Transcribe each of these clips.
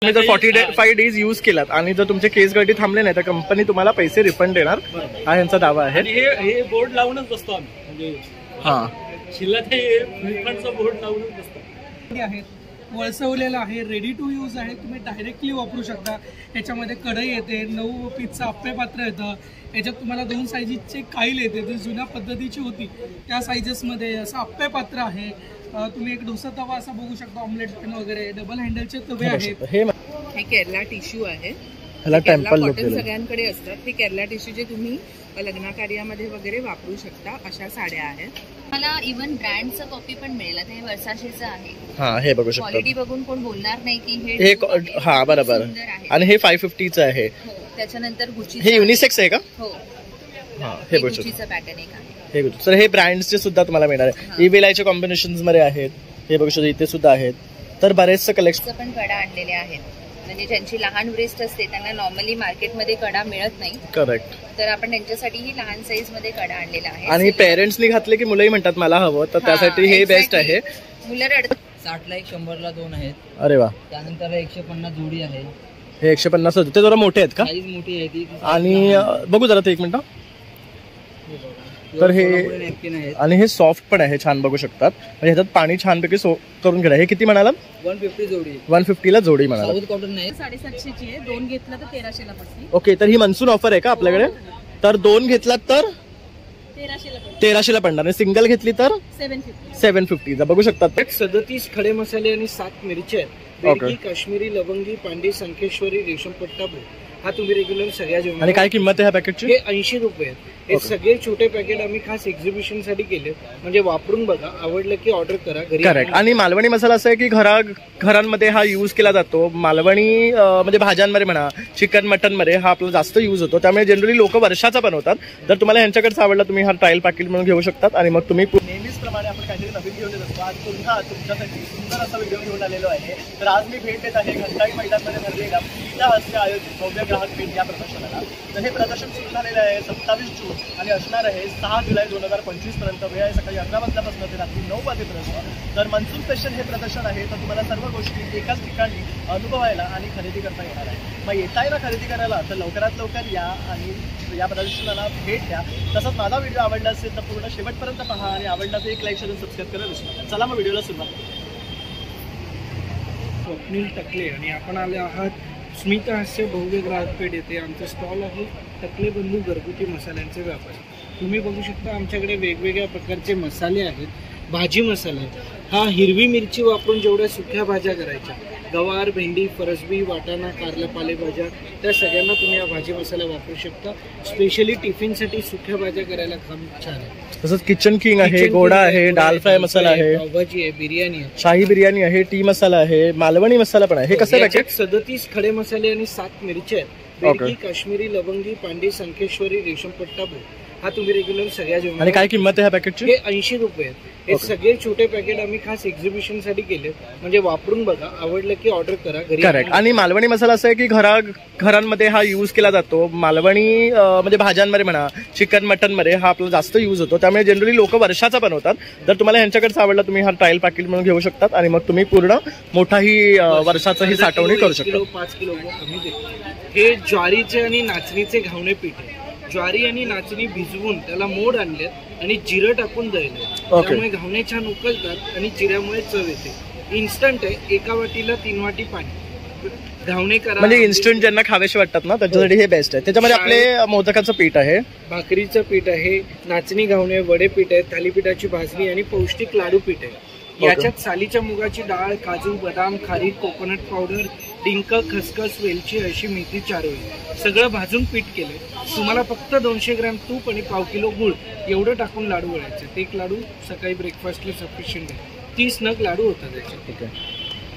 तुम्ही जर 45 days use केलात आणि जर तुमचे केस गळती थांबले नाही तर कंपनी तुम्हाला पैसे रिफंड देणार हा यांचा दावा आहे. हे बोर्ड लावूनच बसतो आम्ही, म्हणजे शिल्लक हे रिफंडचा बोर्ड लावूनच बसतो. आहेत वळसवलेलं आहे, रेडी टू यूज आहे, तुम्ही डायरेक्टली वापरू शकता. याच्यामध्ये कढई येते, 9 पीसचं अप्पे पात्र येतं, याच्यात तुम्हाला 2 साईजेसचे काईल येते, जी जुन्या पद्धतीची होती त्या साईजेसमध्ये असं अप्पे पात्र आहे. तुम्ही एक डोसा तवा असा बघू शकता, ऑमलेट पॅन वगैरे, डबल हँडलचे तवे आहेत. हे केरला टिश्यू आहे, केरला कॉटन सगळ्यांकडे असतात. हे केरला टिश्यू जे तुम्ही लग्न कार्यामध्ये वगैरे वापरू शकता, अशा साड्या आहेत. मला इव्हन ब्रँडचं कॉपी पण मिळेल. हे वर्साशेचं आहे. हा, हे बघू शकता. क्वालिटी बघून कोण बोलणार नाही की हे हा बरोबर. आणि हे 550चं आहे. त्याच्यानंतर गुची. हे युनिसेक्स आहे का? हो, हा, हे बघू गुचीचं पॅटर्न एक आहे. हे बघू सर, हे ब्रँड्सचे सुद्धा तुम्हाला मिळणार आहे. इव्हिलायच्या कॉम्बिनेशन्स मध्ये आहेत. हे बघू शकता, इथे सुद्धा आहेत. तर बरेचसे कलेक्शन पण कडा आणलेले आहेत. म्हणजे ज्यांची लहान ब्रेस्ट असते त्यांना नॉर्मली मार्केटमध्ये कडा मिळत नाही. करेक्ट. तर आपण त्यांच्यासाठी ही लहान साईज मध्ये कडा आणलेला आहे. आणि पेरेंट्सनी घातले की मुलंही म्हणतात मला हवं, तर त्यासाठी हे बेस्ट आहे. मुलं रडतात. 60 ला 1, 100 ला 2 आहेत. अरे वा. त्यानंतर 150 जोडी आहे. हे 150 होते, ते जरा मोठे आहेत का? साईज मोठी आहे ती. आणि बघू जरा ते एक मिनिट. तर हे आणि हे सॉफ्ट पण आहे, छान बघू शकतात. म्हणजे ह्याच्यात पाणी छानपैकी करून घ्या. हे किती म्हणाला? 150 जोडी. 150 ला जोडी म्हणाला. साऊथ कॉटन नाही. 750 ची आहे. 2 घेतला तर 1300 ला पडते. ओके, तर ही मनसून ऑफर आहे का आपल्याकडे? तर 2 घेतलात तर 1300 ला पडणार. सिंगल घेतली तर 750 बघू शकतात. 37 खडे मसाले आणि 7 मिरची आहेत. बेडगी, काश्मीरी, लवंगी, पांडी, संकेश्वरी, रेशमपट्टा हा तुम्ही रेग्युलर सगळ्या जेवण. आणि काय किंमत आहे ह्या पॅकेटची? हे 80 रुपये आहेत. हे सगळे छोटे पॅकेट आम्ही खास एक्झिबिशन साठी केले, म्हणजे वापरून बघा, आवडलं की ऑर्डर करा घरी. करेक्ट. आणि मालवणी मसाला असं आहे की घरांमध्ये हा यूज केला जातो. मालवणी म्हणजे भाज्यांमध्ये म्हणा, चिकन मटन मध्ये हा आपला जास्त यूज होतो. त्यामुळे जनरली लोक वर्षाचा बनवतात. जर तुम्हाला ह्यांच्याकडचं आवडला तुम्ही हा ट्रायल पॅकेट म्हणून घेऊ शकतात. आणि मग तुम्ही नेहमीच प्रमाणे आपण काहीतरी नवीन घेऊन येत असतो. आज पुन्हा तुमच्यासाठी सुंदर असा व्हिडिओ घेऊन आलेलो आहे. तर आज मी भेट देत आहे घंटाळी मैदानमध्ये भरलेल्या पहिल्या हस्ते आयोजित भव्य ग्राहक भेट या प्रदर्शनाला. तर हे प्रदर्शन सुरू झालेलं आहे 27 जून आणि असणार आहे 6 जुलै 2025 पर्यंत. वेळ आहे सकाळी 11 वाजल्यापासून ते रात्री 9 वाजेपर्यंत. तर मनसून स्पेशल हे प्रदर्शन आहे. तर तुम्हाला सर्व गोष्टी एकाच ठिकाणी अनुभवायला आणि खरेदी करता येणार आहे. मग येताय ना खरेदी करायला, तर लवकरात लवकर या आणि या प्रदर्शनाला भेट द्या. तसंच माझा व्हिडिओ आवडला असेल तर पूर्ण शेवटपर्यंत पहा आणि आवडला तर एक लाईक शेअर सबस्क्राईब करायला विसरू नका. चला मग व्हिडिओला सुरुवात करू. स्वप्नील टकले आणि आपण आले आहात स्मिता हास्य भव्य ग्राहक पेठ येथे. आमचं स्टॉल आहे टकले बंधू घरगुती मसाल्यांचे व्यापारी. तुम्ही बघू शकता आमच्याकडे वेगवेगळ्या प्रकारचे मसाले आहेत. भाजी मसाला आहे हा हिरवी मिरची वापरून जेवढ्या सुक्या भाज्या करायच्या, गवार, भेंडी, फरसबी, वाटाणा, कारला, पालेभाज्या, त्या सगळ्यांना तुम्ही हा भाजी मसाला वापरू शकता. स्पेशली टिफिनसाठी सुक्या भाज्या करायला काम छान आहे. तसंच किचन किंग आहे, गोडा आहे, दाल फ्राय मसाला आहे, पावभाजी आहे, बिर्याणी आहे, शाही बिर्याणी आहे, टी मसाला आहे, मालवणी मसाला पण आहे. हे कसं पॅकेट? 37 खडे मसाले आणि 7 मिरची आहेत. बेडगी, काश्मीरी, लवंगी, पांडी, संकेश्वरी, रेशमपट्टा हा तुम्ही रेग्युलर सगळ्या जेवण. आणि काय किंमत आहे ह्या पॅकेटची? हे 80 रुपये आहेत. हे सगळे छोटे पॅकेट आम्ही खास एक्झिबिशन साठी केले, म्हणजे वापरून बघा, आवडलं की ऑर्डर करा घरी. करेक्ट. आणि मालवणी मसाला असं आहे की घरांमध्ये हा यूज केला जातो. मालवणी म्हणजे भाज्यांमध्ये म्हणा, चिकन मटन मध्ये हा आपला जास्त यूज होतो. त्यामुळे जनरली लोक वर्षाचा बनवतात. जर तुम्हाला ह्यांच्याकडचं आवडला तुम्ही हा ट्रायल पॅकेट म्हणून घेऊ शकतात. आणि मग तुम्ही पूर्ण मोठाही वर्षाचाही साठवणी करू शकता. 5 किलो आम्ही देतो. हे ज्वारीचे आणि नाचणीचे घावणे पीठ आहे. ज्वारी आणि नाचणी भिजवून त्याला मोड आणलेत आणि जिरं टाकून दळले. त्यामुळे घावणे छान उकळतात आणि जिऱ्यामुळे चव येते. इन्स्टंट आहे. 1 वाटीला 3 वाटी पाणी. घावणे करा म्हणजे इन्स्टंट ज्यांना खावेसे वाटतात ना त्याच्यासाठी हे बेस्ट आहे. त्याच्यामध्ये आपले मोदकाचं पीठ आहे, भाकरीचं पीठ आहे, नाचणी घावणे, वडे पीठ आहे, थालीपीठाची भाजणी आणि पौष्टिक लाडू पीठ आहे. याच्यात सालीच्या मुगाची डाळ, काजू, बदाम, खारीक, कोकोनट पावडर, डिंक, खसखस, वेलची, अशी मेथी, चारोळी सगळं भाजून पीठ केले. तुम्हाला फक्त 200 ग्रॅम तूप आणि पाव किलो गुळ एवढं टाकून लाडू वळायचे. एक लाडू सकाळी ब्रेकफास्टला सफिशियंट आहे. 30 नग लाडू होतात त्याचे.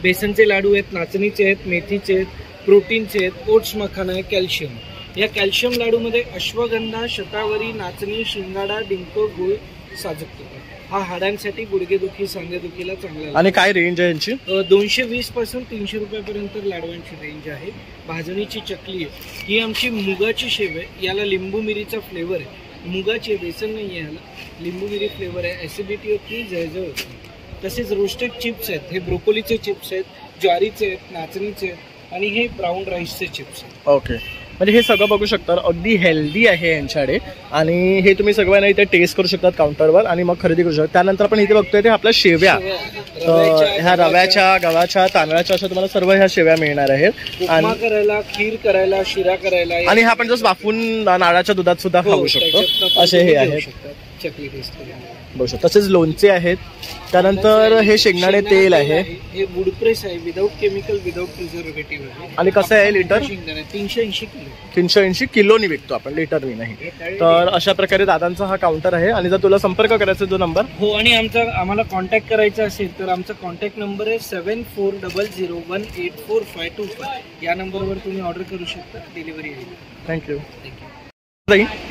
बेसनचे लाडू आहेत, नाचणीचे आहेत, मेथीचे आहेत, प्रोटीनचे आहेत, ओट्स मखाना आहे, कॅल्शियम. या कॅल्शियम लाडूमध्ये अश्वगंधा, शतावरी, नाचणी, शिंगाडा, डिंक, गुळ, साजूक तूप. हा हाडांसाठी, गुडघेदुखी, सांधेदुखीला चांगला. आणि काय रेंज आहे यांची? 220 पासून 300 रुपयापर्यंत लाडवांची रेंज आहे. भाजणीची चकली आहे ही आमची मुगाची शेव आहे. याला लिंबू मिरीचा फ्लेवर आहे. मुगाची बेसन नाही आहे, याला लिंबू मिरी फ्लेवर आहे. ऍसिडिटी होती, जळजळ होती. तसेच रोस्टेड चिप्स आहेत. हे ब्रोकोलीचे चिप्स आहेत, ज्वारीचे आहेत, नाचणीचे आहेत, आणि हे ब्राऊन राईसचे चिप्स आहेत. ओके, म्हणजे हे सगळं बघू शकता अगदी हेल्दी आहे यांच्याकडे आणि हे तुम्ही सगळ्यांना इथे टेस्ट करू शकतात काउंटरवर आणि मग खरेदी करू शकता. त्यानंतर आपण इथे बघतोय ते आपल्या शेव्या, ह्या रव्याच्या, गव्हाच्या, तांदळाच्या अशा तुम्हाला सर्व ह्या शेव्या मिळणार आहेत. उपमा करायला, खीर करायला, शिरा करायला आणि हा आपण जस्ट वाफून नारळाच्या दुधात सुद्धा खाऊ शकतो असे हे आहेत. चकली टेस्ट करायला बघू शकतो. तसेच लोणचे आहेत. त्यानंतर हे शेंगदाणे तेल आहे. हे वूड प्रेस आहे, विदाऊट केमिकल, विदाऊट प्रिझर्वेटिव्ह आहे. आणि कसं आहे लिटर? शेंगदाणे 380 किलो. 380 किलोनी विकतो आपण, लिटरनी नाही. तर अशा प्रकारे दादांचा हा काउंटर आहे. आणि जर तुला संपर्क करायचा जो नंबर हो, आणि आम्हाला कॉन्टॅक्ट करायचा असेल तर आमचा कॉन्टॅक्ट नंबर आहे 7400184525. या नंबरवर तुम्ही ऑर्डर करू शकता, डिलिव्हरी आहे. थँक्यू.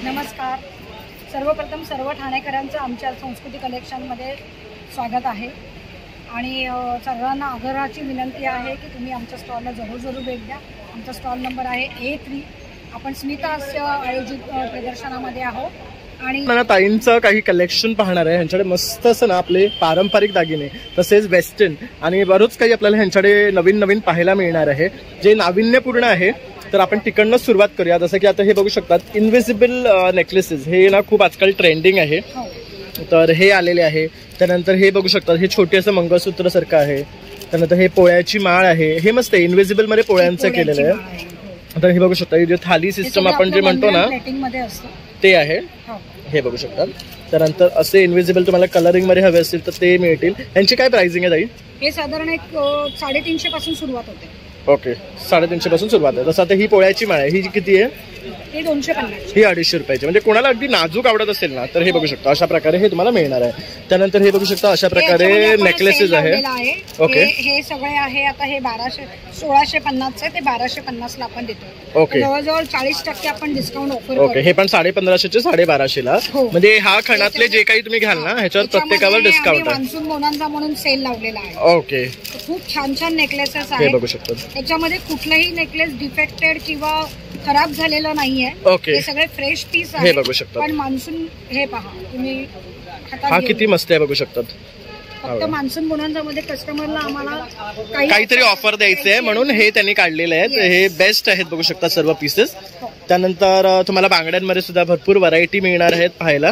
नमस्कार. सर्वप्रथम सर्व ठाणेकरांचं आमच्या संस्कृती कलेक्शनमध्ये स्वागत आहे आणि सर्वांना आग्रहाची विनंती आहे की तुम्ही आमच्या स्टॉलला जरूर भेट द्या. आमचा स्टॉल नंबर आहे A3. आपण स्मितहास्य आयोजित प्रदर्शनामध्ये आहोत आणि ताईंचं काही कलेक्शन पाहणार आहे. ह्यांच्याकडे मस्त असं ना आपले पारंपरिक दागिने, तसेच वेस्टर्न आणि बरोच काही आपल्याला ह्यांच्याकडे नवीन पाहायला मिळणार आहे जे नाविन्यपूर्ण आहे. तर आपण तिकडनंच सुरुवात करूया. जसं की आता हे बघू शकतात इनविजिबल नेकलेसेस, हे ना खूप आजकाल ट्रेंडिंग आहे. तर हे आलेले आहे. त्यानंतर हे बघू शकतात, हे छोटे असं मंगळसूत्र सारखं आहे. त्यानंतर हे पोळ्याची माळ आहे. हे मस्त आहे, इनविजिबल मध्ये पोळ्यांचं केलेलं आहे. तर हे बघू शकता, जे थाली सिस्टम आपण जे म्हणतो ना ते आहे. हे बघू शकतात. त्यानंतर असे इनविजिबल तुम्हाला कलरिंग मध्ये हवे असतील तर ते मिळतील. यांची काय प्राइसिंग आहे ताई? हे साधारण एक 350 पासून सुरुवात होते. ओके, 350 पासून सुरुवात आहे. जसं आता ही पोळ्याची माळ आहे, ही किती आहे? हे 250. ही 250 रुपयाची. म्हणजे कोणाला अगदी नाजूक आवडत असेल ना तर हे बघू शकता, अशा प्रकारे हे तुम्हाला मिळणार आहे. त्यानंतर हे बघू शकता अशा प्रकारे नेकलेसेस आहे. ओके, हे सगळे आहे. आता हे 1650 ते 1250 ला आपण देतो. ओके, जवळजवळ 40% आपण डिस्काउंट ऑफर. ओके, हे पण 1550 चे 1250 ला. म्हणजे हा खणातले जे काही तुम्ही घ्याल ना ह्याच्यावर प्रत्येकावर डिस्काउंट आहे. मान्सून बोनांचा म्हणून सेल लावलेला आहे. ओके, खूप छान नेकलेसेस हे आहेत. बघू शकता. त्याच्यामध्ये कुठलाही नेकलेस डिफेक्टेड किंवा खराब झालेलं नाहीये. ओके, हे सगळे फ्रेश पीस हे बघू शकता. पण मान्सून हे पहा तुम्ही, हा किती मस्त आहे बघू शकतात. फक्त मान्सून बोनांचा मध्ये कस्टमरला आम्हाला काहीतरी ऑफर द्यायचं आहे म्हणून हे त्यांनी काढलेले आहेत. हे बेस्ट आहेत बघू शकता सर्व पीसेस. त्यानंतर तुम्हाला बांगड्यांमध्ये सुद्धा भरपूर व्हरायटी मिळणार आहेत पाहायला.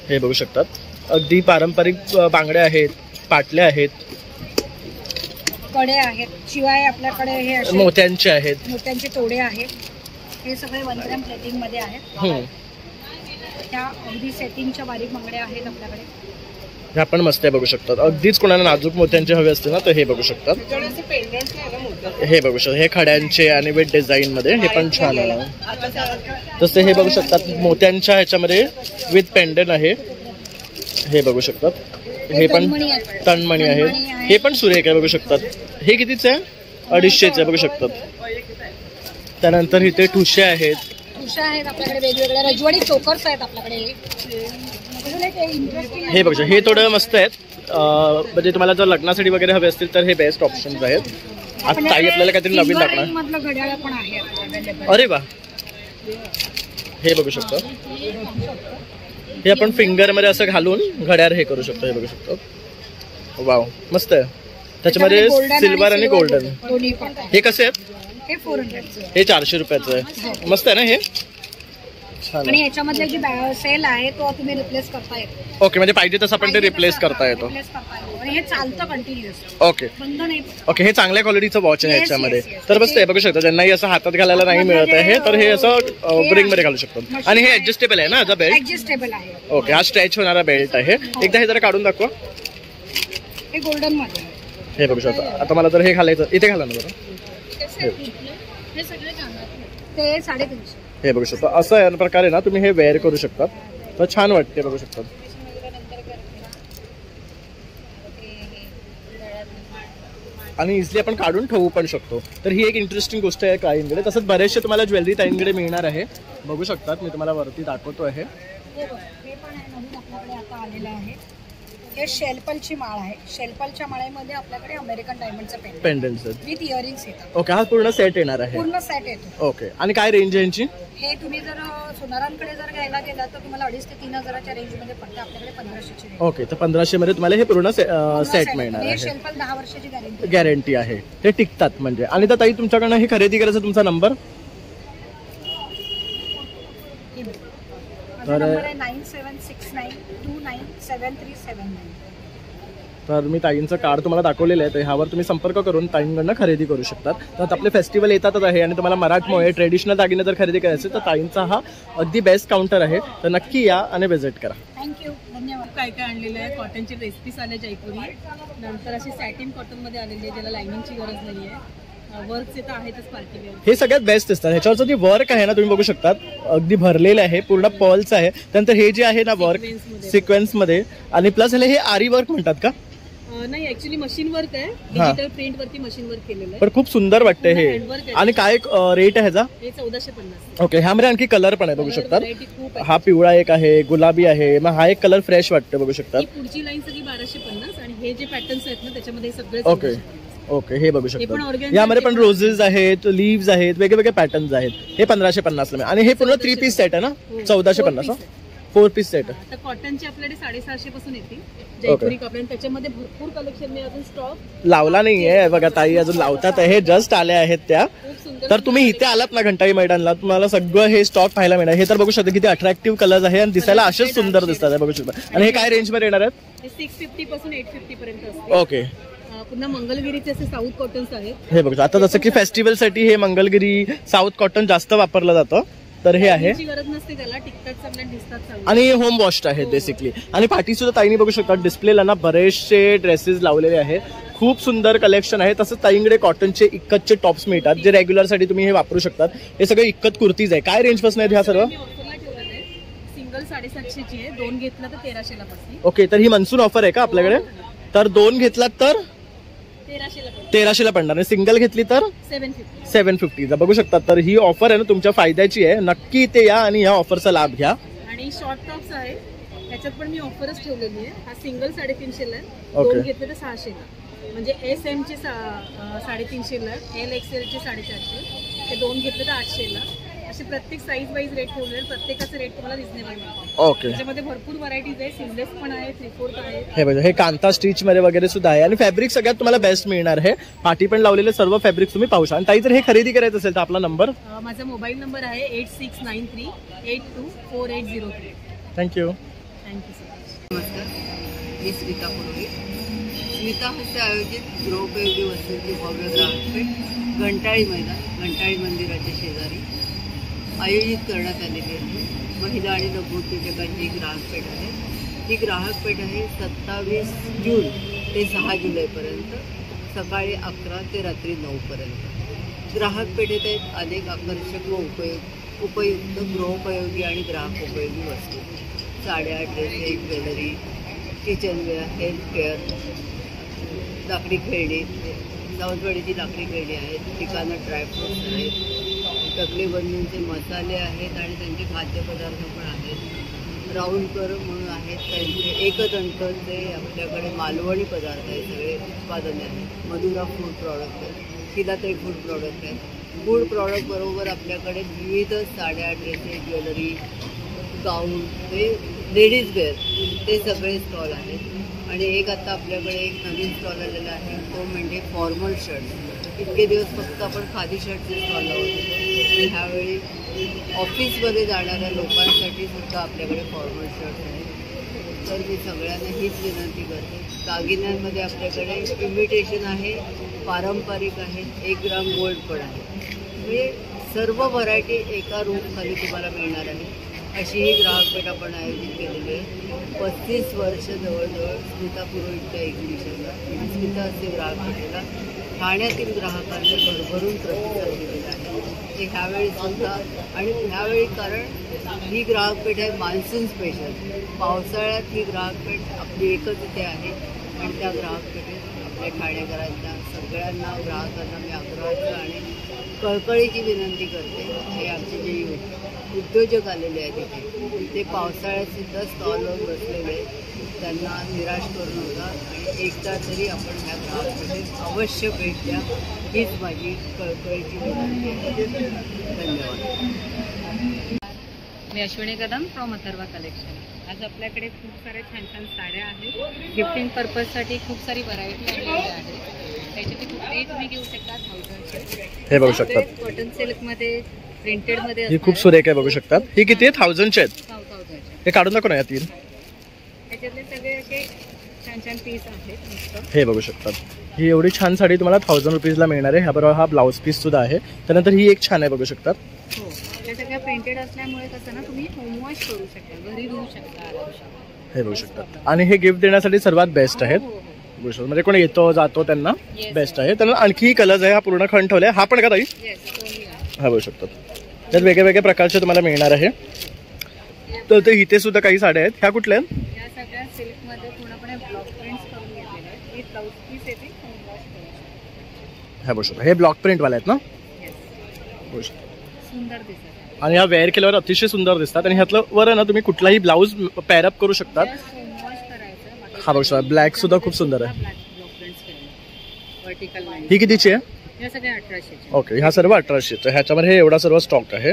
हे बघू शकतात, अगदी पारंपरिक बांगड्या आहेत, पाटल्या आहेत, कडे आहेत. शिवाय आपल्याकडे हे मोत्यांचे आहेत, मोत्यांचे तोडे आहेत. हे सगळे 1 ग्रॅम प्लेटिंग मध्ये आहेत. त्या अगदी सेटिंगच्या बारीक बांगड्या आहेत आपल्याकडे. ह्या पण मस्त आहे बघू शकतात. अगदीच कोणाला नाजूक मोत्यांचे हवे असते ना तर हे बघू शकतात. हे बघू शकतात, हे खड्यांचे आणि विथ डिझाईन मध्ये, हे पण छान आहे. तसे हे बघू शकतात मोत्यांच्या ह्याच्यामध्ये विथ पेंडन आहे. हे बघू शकतात, हे पण तणमणी आहेत. हे पण सुरेख आहे बघू शकतात. हे कितीचे आहे? 250 आहे बघू शकतात. त्यानंतर इथे ठुसे आहेत. ठुसे आहेत आपल्याकडे वेगवेगळ्या. रजवाडी चोकर्स आहेत आपल्याकडे. हे बघू शकता, हे थोडं मस्त आहेत. म्हणजे तुम्हाला जर लग्नासाठी वगैरे हवे असतील तर हे बेस्ट ऑप्शन्स आहेत. आता ताई आपल्याला काहीतरी नवीन दाखवणार. घड्याळ पण आहे. अरे वा, हे बघू शकतो. हे आपण फिंगर मध्ये असं घालून घड्याळ हे करू शकतो. हे बघू शकतो. वाव, मस्त आहे. त्याच्यामध्ये सिल्वर आणि गोल्डन. हे कसे आहेत? हे 400 रुपयाचं आहे. मस्त आहे ना हे? छान. आणि याच्यामध्ये जी सेल आहे तो तुम्ही रिप्लेस करता येतो. ओके, म्हणजे पाहिजे तसं आपण ते रिप्लेस करता येतो. आणि हे चालतं कंटिन्युअस. ओके, बंद नाही. ओके, हे चांगल्या क्वालिटीचं वॉच आहे याच्यामध्ये. तर मस्त आहे बघू शकता. ज्यांनाही असं हातात घालायला नाही मिळत आहे तर हे असं रिंग मध्ये घालू शकतो. आणि हे ऍडजस्टेबल आहे ना द बेल्ट? ऍडजस्टेबल आहे. ओके, हा स्ट्रेच होणारा बेल्ट आहे. एकदा हे जरा काढून दाखवा. हे गोल्डन मध्ये. हे बघू शकता. आता मला जर हे घालायचं, इथे घाला ना बरं. ते 350. हे बघू शकता. असं या प्रकारे ना तुम्ही हे वेअर करू शकता. तर छान वाटते बघू शकता. आणि इझिली आपण काढून ठेवू पण शकतो. तर ही एक इंटरेस्टिंग गोष्ट आहे ताईंकडे. तसंच बरेचसे तुम्हाला ज्वेलरी ताईंकडे मिळणार आहे. बघू शकतात, मी तुम्हाला वरती दाखवतो आहे. हे पण नवीन आपल्याकडे आता आलेलं आहे. हे शेल्पलची माळ आहे. शेल्पलच्या माळेमध्ये आपल्याकडे अमेरिकन डायमंडचं पेंडंट विथ इयरिंग्स येतात. ओके, हा पूर्ण सेट येणार आहे. पूर्ण सेट येतो. ओके, आणि काय रेंज आहे यांची? हे तुम्ही जर सोनारांकडे जर घ्यायला गेलात तर तुम्हाला 2,500 ते 3,000च्या रेंजमध्ये पडतं. आपल्याकडे 1,500ची रेंज. ओके, तर 1,500 मध्ये तुम्हाला हे पूर्ण सेट मिळणार हे आहे. शेल्पल 10 वर्षाची गॅरंटी. गॅरंटी आहे, ते टिकतात म्हणजे. आणि तर ताई तुमच्याकडनं हे खरेदी करायचं तुमचा नंबर? माझा नंबर आहे 9769297379. तर मी ताईंचं कार्ड तुम्हाला दाखवलेलं आहे, तर ह्यावर तुम्ही संपर्क करून ताईंकडनं खरेदी करू शकतात. तर आपले फेस्टिवल येतातच आहे आणि तुम्हाला मराठमोळे ट्रेडिशनल दागिने जर खरेदी करायचे तर ताईंचा हा अगदी बेस्ट काउंटर आहे. तर नक्की या आणि व्हिजिट करा. थँक्यू, धन्यवाद. काय काय आणलेलं आहे, कॉटनचे ड्रेस पीस आले जयपुरी, नंतर अशी सॅटिन कॉटनमध्ये आलेली आहे ज्याला लाइनिंगची गरज नाही आहे. वर्कचे तर आहेतच पार्टी वेअर. हे सगळ्यात बेस्ट दिसतात. ह्याच्यावरचं जे वर्क आहे ना तुम्ही बघू शकतात, अगदी भरलेलं आहे, पूर्ण पर्ल्स आहे. त्यानंतर हे जे आहे ना वर्क सिक्वेन्स मध्ये, आणि प्लस हे आरी वर्क म्हणतात का? नाही, ऍक्च्युली मशीन वर्क आहे, डिजिटल प्रिंट वरती मशीन वर्क केलेलं आहे. पण खूप सुंदर वाटतं हे. आणि काय रेट आहे ह्याचा? हे 1450. ओके, ह्यामध्ये आणखी कलर पण आहे बघू शकतात. खूप हा पिवळा एक आहे, गुलाबी आहे, मग हा एक कलर फ्रेश वाटतं बघू शकतात. पुढची लाईन सगळी 1250 आणि हे जे पॅटर्न्स आहेत ना त्याच्यामध्ये सगळे. ओके ओके, हे बघू शकता. यामध्ये पण रोजेस आहेत, लिव्स आहेत, वेगवेगळे पॅटर्न्स आहेत. हे 1550 ला. आणि हे पूर्ण 3 पीस सेट आहे ना? 1450. 4 पीस सेट. आता कॉटनचे आपल्याकडे 750 पासून येतील जयपुरी कपडे, त्याच्यामध्ये भरपूर कलेक्शन मी अजून स्टॉक लावला नाहीये बघा, ताई अजून लावतात. हे जस्ट आल्या आहेत त्या. तर तुम्ही इथे आलात ना घंटाई मैदानला, तुम्हाला सगळं हे स्टॉक पाहायला मिळणार. हे तर बघू शकता किती अट्रॅक्टिव्ह कलर्स आहे आणि दिसायला असेच सुंदर दिसतात बघू शकता. आणि हे काय रेंज मध्ये येणार आहेत? 650 पासून 850 पर्यंत असते. ओके, पुन्हा मंगलगिरीचे असे साऊथ कॉटन्स आहेत. हे बघू आता जसं की फेस्टिवल साठी हे मंगलगिरी साऊथ कॉटन जास्त वापरलं जातं, तर हे आहे. गरज नसते त्याला, टिकतात चांगले, दिसतात. आणि हे होम वॉश्ड आहेत बेसिकली. आणि पाठी सुद्धा ताईंनी बघू शकता डिस्प्लेला ना बरेचसे ड्रेसेस लावलेले आहेत. खूप सुंदर कलेक्शन आहे. तसंच ताईंकडे कॉटनचे इक्कतचे टॉप्स मिळतात जे रेग्युलर साठी तुम्ही हे वापरू शकतात. हे सगळे इक्कत कुर्तीज आहे. काय रेंज पासून आहेत ह्या सर्व? सिंगल 750ची आहे, 2 घेतला तर 1300 ला पासून. ओके, तर ही मनसून ऑफर आहे का आपल्याकडे? तर 2 घेतलात तर 1300 ला पडणार. सिंगल घेतली तर 750 बघू शकतात. तर ही ऑफर आहे ना तुमच्या फायद्याची आहे. नक्की इथे या आणि या ऑफरचा लाभ घ्या. आणि शॉर्ट टॉप्स आहे, त्याच्यात पण मी ऑफरच ठेवलेली आहे. हा सिंगल 350 ला आहे, ओके. 2 घेतले तर 600 ला. म्हणजे SM चे 350 ला, LXL चे 450, ते 2 घेतले तर 800 ला. असे प्रत्येक साईज वाईज रेट ठेवले, प्रत्येकाचे रेट तुम्हाला रिजनेबल मिळतात. ओके, त्याच्यामध्ये भरपूर व्हरायटीज आहे, सिमलेस पण आहे, 3/4 आहे. हे बघा, हे कांता स्टिच मध्ये वगैरे सुद्धा आहे. आणि फॅब्रिक सगळ्यात तुम्हाला बेस्ट मिळणार आहे. पाठी पण लावलेले सर्व फॅब्रिक तुम्ही पाहू शकता. आणि ताई जर हे खरेदी करायचं असेल तर आपला नंबर? माझा मोबाईल नंबर आहे 8693824803. थँक्यू. Thank you sir. नमस्कार, मी स्मिता पुरोहित. स्मिता हस्ते आयोजित गृहोपयोगी वस्तूंची भव्य ग्राहकपेठ घंटाळी मैदान, घंटाळी मंदिराच्या शेजारी आयोजित करण्यात आलेली आहे. महिला आणि लघुउद्योजकांची ही ग्राहकपेठ आहे. ही ग्राहकपेठ आहे 27 जून ते 6 जुलैपर्यंत, सकाळी 11 ते रात्री 9 पर्यंत. ग्राहकपेठेत आहेत अनेक आकर्षक व उपयुक्त गृहोपयोगी आणि ग्राहकोपयोगी वस्तू, साड्या, ड्रेसेस, ज्वेलरी, किचनवेअर, हेल्थकेअर, लाकडी खेळणी, सावंतवाडीची लाकडी खेळणी आहेत, ठिकाणं ड्रायफ्रुट्स आहेत, टकले बंधूंचे मसाले आहेत आणि त्यांचे खाद्यपदार्थ पण आहेत. राऊंडकर म्हणून आहेत, त्यांचे एकदंतचे आपल्याकडे मालवणी पदार्थ आहेत, सगळे उत्पादने आहेत. मधुरा फूड प्रॉडक्ट आहेत, शिलाताई फूड प्रॉडक्ट आहेत. फूड प्रॉडक्ट बरोबर आपल्याकडे विविध साड्या, ड्रेसेस, ज्वेलरी, गाऊन, ते लेडीज वेअर, ते सगळे स्टॉल आहेत. आणि एक आता आपल्याकडे एक नवीन स्टॉल आलेला आहे, तो म्हणजे फॉर्मल शर्ट. इतके दिवस फक्त आपण खादी शर्टचे स्टॉल लावत होतो, आणि ह्यावेळी ऑफिसमध्ये जाणाऱ्या लोकांसाठी सुद्धा आपल्याकडे फॉर्मल शर्ट आहेत. तर मी सगळ्यांना हीच विनंती करते. दागिन्यांमध्ये आपल्याकडे इन्व्हिटेशन आहे, पारंपरिक आहेत, 1 ग्राम गोल्ड पण आहे. म्हणजे सर्व व्हरायटी एका रूमखाली तुम्हाला मिळणार आहे. अशी ही ग्राहकपेठ आपण आयोजित केलेली आहे. 35 वर्ष जवळजवळ स्मिता पुरोहितच्या एक्झिबिशनला, स्मिता हस्ते ग्राहकपेठेला ठाण्यातील ग्राहकांनी भरभरून प्रतिसाद दिलेला आहे. ते ह्यावेळी सुद्धा. आणि ह्यावेळी कारण ही ग्राहकपेठ आहे मान्सून स्पेशल. पावसाळ्यात ही ग्राहकपेठ आपली एकच इथे आहे. आणि त्या ग्राहकपेठेत आपल्या ठाणेकरांच्या सगळ्यांना ग्राहकांना मी आग्रहाचं आणि कळकळीची विनंती करते. हे आमचे जे उद्योजक आलेले आहेत इथे, ते पावसाळ्यात सुद्धा स्टॉलवर बसलेले आहेत. त्यांना निराश करू नका आणि एकदा तरी आपण ह्या ग्राहकपेठेत अवश्य भेट द्या, हीच माझी कळकळीची विनंती आहे. धन्यवाद. मी अश्विनी कदम फ्रॉम अथर्वा कलेक्शन. आज आपल्याकडे खूप साऱ्या छान छान साड्या आहेत. गिफ्टिंग पर्पजसाठी खूप सारी व्हरायटी आणलेली आहे. त्याच्यात कुठेही तुम्ही घेऊ शकता. 1000चे हे बघू शकतात. कॉटन सिल्कमध्ये प्रिंटेडमध्ये ही खूप सुरेख आहे, बघू शकतात. ही किती आहे? 1000चे आहेत. 1000चे. हे काढून दाखव ना या तीन. त्याच्यातले सगळे असे छान छान पीस आहेत मस्त. हे बघू शकतात. ही एवढी छान साडी तुम्हाला 1000 रुपीजला मिळणार आहे. ह्याबरोबर हा ब्लाऊज पीस सुद्धा आहे. त्यानंतर ही एक छान आहे, बघू शकतात. हो, त्या सगळ्या प्रिंटेड असल्यामुळे कसं ना तुम्ही होम वॉश करू शकता, घरी धुवू शकता. हे बघू शकतात. आणि हे गिफ्ट देण्यासाठी सर्वात बेस्ट आहेत. म्हणजे कोणी येतो जातो त्यांना बेस्ट आहे. त्यांना आणखी कलर्स आहे. हा पूर्ण खंड ठेवलाय. हा पण का ताई? हा बघू शकतात. त्यात वेगळे वेगळे प्रकारचे तुम्हाला मिळणार आहे. तर ते इथे सुद्धा काही साड्या आहेत. ह्या कुठल्या आहेत? या सगळ्या सिल्कमध्ये पूर्णपणे ब्लॉक प्रिंट्स करून घेतलेले आहेत. हे ब्लाऊज पीस येते होम वॉश करू शकता. हा बघू शकता. हे ब्लॉक प्रिंट वाले आहेत ना? बघू शकता. सुंदर दिसत. आणि ह्या वेअर केल्यावर अतिशय सुंदर दिसतात. आणि ह्यातलं वर ना तुम्ही कुठलाही ब्लाऊज पॅरअप करू शकतात. हा बघू शकता. ब्लॅक सुद्धा खूप सुंदर आहे. ही कितीची आहे? या सगळ्या 1800. ओके, ह्या सर्व 1800. ह्याच्यावर हे एवढा सर्व स्टॉक आहे.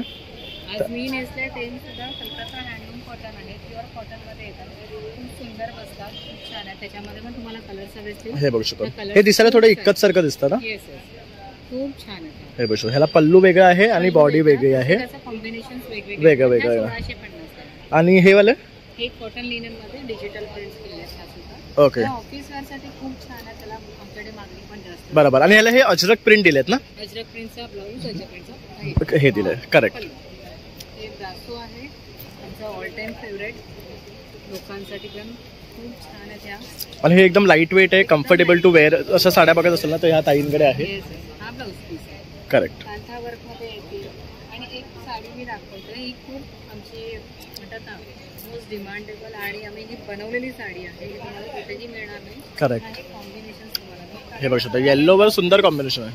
आज मी नेसले टेन सुद्धा कलकत्ता हँडलूम कॉटन आहे. प्युअर कॉटन मध्ये येतात. खूप सुंदर बसतात, खूप छान आहे. त्याच्यामध्ये पण तुम्हाला कलर्स हवे. हे बघू शकता. हे दिसायला थोडं इकत सारखं दिसतं ना? खूप छान आहे. हे बघू शकता. ह्याला पल्लू वेगळा आहे आणि बॉडी वेगळी आहे. कॉम्बिनेशन वेगळं वेगळं. 1650. आणि हे वाले हे कॉटन लिनन मध्ये डिजिटल प्रिंट्स केले आहेत. ओके, ऑफिस वेअर साठी खूप छान आहे. त्याला आमच्याकडे मागणी पण जास्त. बरोबर. आणि ह्याला हे अजरक प्रिंट दिलेत ना? अजरक प्रिंटचा ब्लाऊज, अजरक प्रिंटचा हे दिलंय. करेक्ट. हे ब्रासो आहे आमचा ऑल टाइम फेवरेट. लोकांसाठी पण खूप छान आहे त्या. आणि हे एकदम लाईट वेट आहे, कम्फर्टेबल टू वेअर. अशा साड्या बघत असेल ना तर ह्या ताईंकडे आहे. हा ब्लाऊज पीस आहे. करेक्ट. कांथा वर्क मध्ये येते. आणि एक साडी मी दाखवते. ही खूप आमची म्हणतात ना मोस्ट डिमांडेबल आणि आम्ही ही बनवलेली साडी आहे. ही तुम्हाला कुठेही मिळणार नाही. करेक्ट. आणि कॉम्बिनेशन तुम्हाला हे बघू शकता. येल्लो वर सुंदर कॉम्बिनेशन आहे.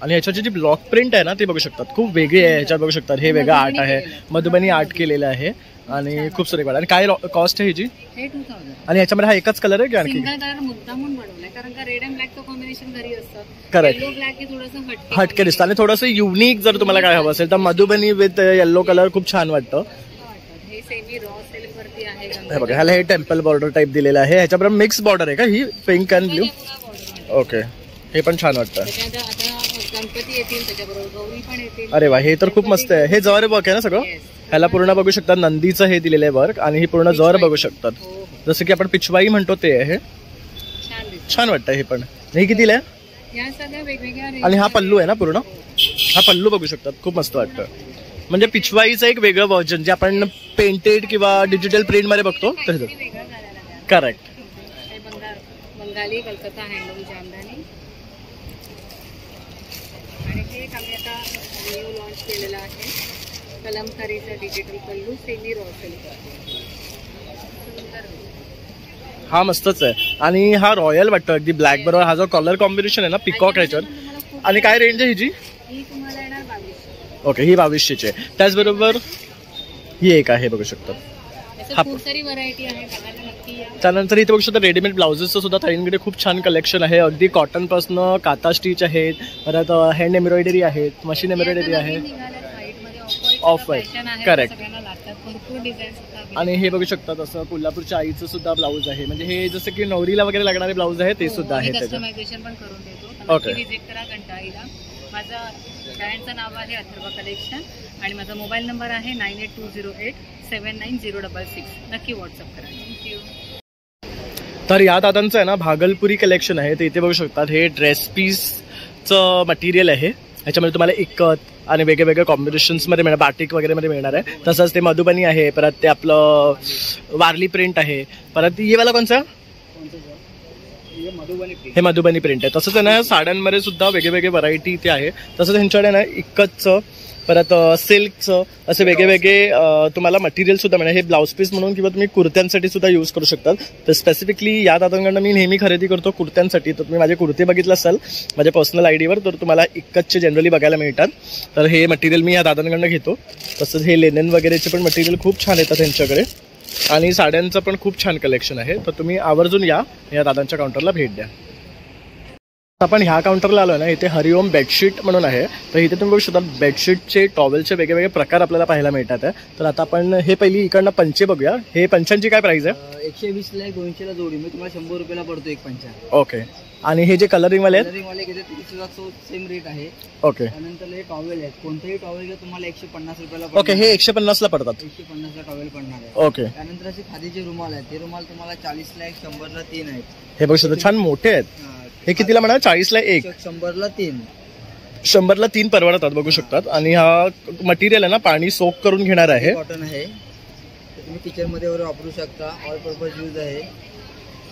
आणि ह्याच्याची जी ब्लॉक प्रिंट आहे ना ती बघू शकतात. खूप वेगळी आहे. ह्याच्यात बघू शकतात. हे वेगळं आर्ट आहे. मधुबनी आर्ट केलेलं आहे. आणि खूप सुरेख. आणि काय कॉस्ट आहे ह्याची? हे 2000. आणि याच्यामध्ये हा एकच कलर आहे की आणखी? सिंगल कलर मुद्दामून बनवलाय कारण का रेड अँड ब्लॅक कॉम्बिनेशन घरी असतं. करेक्ट. येलो ब्लॅक हे थोडंसं हटके दिसतं. आणि थोडंसं युनिक जर तुम्हाला काय हवं असेल तर मधुबनी विथ येल्लो कलर खूप छान वाटतं. हे सेमी रॉ सिल्क वरती आहे. हे बघा. ह्याला हे टेम्पल बॉर्डर टाइप दिलेलं आहे. ह्याच्याबरोबर मिक्स बॉर्डर आहे का ही? Pink and blue. ओके, हे पण छान वाटतं. आता गणपती येतील त्याच्याबरोबर गौरी पण येतील. अरे वा, हे तर खूप मस्त आहे. हे जर वर्क आहे ना सगळं? ह्याला पूर्ण बघू शकता नंदीचं हे दिलेलं आहे वर्क. आणि ही पूर्ण जर बघू शकतात. जसं की आपण पिछवाई म्हणतो ते आहे. छान वाटतं हे पण. हे कितीला आहे? या सगळ्या वेगवेगळ्या. आणि हा पल्लू आहे ना पूर्ण? हा पल्लू बघू शकतात. खूप मस्त वाटतं. म्हणजे पिछवाईचं एक वेगळं व्हर्जन जे आपण पेंटेड किंवा डिजिटल प्रिंट मध्ये बघतो तसं. करेक्ट. बंगाली कलकत्ता हँडलूम जामदानी. आणि हे आम्ही आता न्यू लॉन्च केलेलं आहे. कलमकारीचा डिजिटल पल्लू सेमी रॉ सिल्क. हा मस्तच आहे. आणि हा रॉयल वाटतं अगदी ब्लॅक बरोबर. हा जो कलर कॉम्बिनेशन आहे ना पिकॉक ह्याच्यावर. आणि काय रेंज आहे हिची? ही तुम्हाला येणार 2200. ओके, ही 2200ची आहे. त्याचबरोबर ही एक आहे बघू शकतात. खूप सारी व्हरायटी आहे. त्यानंतर इथे बघू शकता रेडीमेड ब्लाउजेसचं सुद्धा ताईंकडे खूप छान कलेक्शन आहे. अगदी कॉटन पासून काता स्टिच आहेत. परत हँड एम्ब्रॉयडरी आहेत, मशीन एम्ब्रॉयडरी आहे. Off white. करेक्ट. आणि हे बघू शकता तसं कोल्हापूरच्या आईचं सुद्धा ब्लाऊज आहे. म्हणजे हे जसं की नवरीला वगैरे लागणारे ब्लाऊज आहे ते सुद्धा आहे. कस्टमायझेशन पण करून देतो. ओके. विजिट करा कंटाळीला. माझं ब्रँडचं नाव आहे अथर्वा कलेक्शन आणि माझा मोबाईल नंबर आहे 9820879066. नक्की व्हॉट्सअप करा. थँक्यू. तर या दादांचं आहे ना भागलपुरी कलेक्शन आहे. ते इथे बघू शकतात. हे ड्रेस पीसचं मटेरियल आहे. ह्याच्यामध्ये तुम्हाला इकत आणि वेगवेगळ्या कॉम्बिनेशन्समध्ये मिळणार. बाटिक वगैरे मध्ये मिळणार आहे. तसंच ते मधुबनी आहे. परत ते आपलं वारली प्रिंट आहे. परत ये वाला कोणचा? हे मधुबनी प्रिंट आहे. तसंच आहे ना साड्यांमध्ये सुद्धा वेगवेगळे व्हरायटी इथे आहे. तसंच ह्यांच्याकडे ना इकतचं परत सिल्कचं असे वेगवेगळे तुम्हाला मटेरियल सुद्धा मिळेल. हे ब्लाऊज पीस म्हणून किंवा तुम्ही कुर्त्यांसाठी सुद्धा यूज करू शकतात. तर स्पेसिफिकली या दादांकडनं मी नेहमी खरेदी करतो कुर्त्यांसाठी. तर तुम्ही माझे कुर्ते बघितलं असाल माझ्या पर्सनल आयडीवर तर तुम्हाला इकतचे जनरली बघायला मिळतात. तर हे मटेरियल मी या दादांकडनं घेतो. तसंच हे लेनन वगैरेचे पण मटेरियल खूप छान येतात त्यांच्याकडे. आणि साड्यांचं पण खूप छान कलेक्शन आहे. तर तुम्ही आवर्जून या दादांच्या काउंटरला भेट द्या. आपण ह्या काउंटरला आलो ना, इथे हरिओम बेडशीट म्हणून आहे. तर इथे तुम्ही बघू शकता बेडशीटचे टॉवेलचे वेगवेगळे प्रकार आपल्याला पाहायला मिळतात आहे. तर आता आपण हे पहिली इकडनं पंचे बघूया. हे पंचांची काय प्राइस आहे? 120 ला 200 ला जोडी, मी तुम्हाला 100 रुपयाला पडतो एक पंचा. ओके. आणि हे जे कलरिंग वाले आहेत कलरिंग वाले घेते 30 सेम रेट आहे. ओके. त्यानंतर हे टॉवेल आहेत, कोणतेही टॉवेल घ्या तुम्हाला 150 रुपयाला पडणार. ओके, हे 150 ला पडतात. 150 ला टॉवेल पडणार आहे. ओके. त्यानंतर असे खादीचे रुमाल आहेत, ते रुमाल तुम्हाला 40 ला 1, 100 ला 3 आहेत. हे बघू शकता छान मोठे आहेत. हे कितीला म्हणा? 40 ला 1, 100 ला 3. 100 ला 3 परवडतात बघू शकतात. आणि हा मटेरियल आहे ना पाणी सोक करून घेणार आहे. कॉटन आहे, तुम्ही किचन मध्ये वगैरे वापरू शकता, ऑल पर्पज यूज आहे.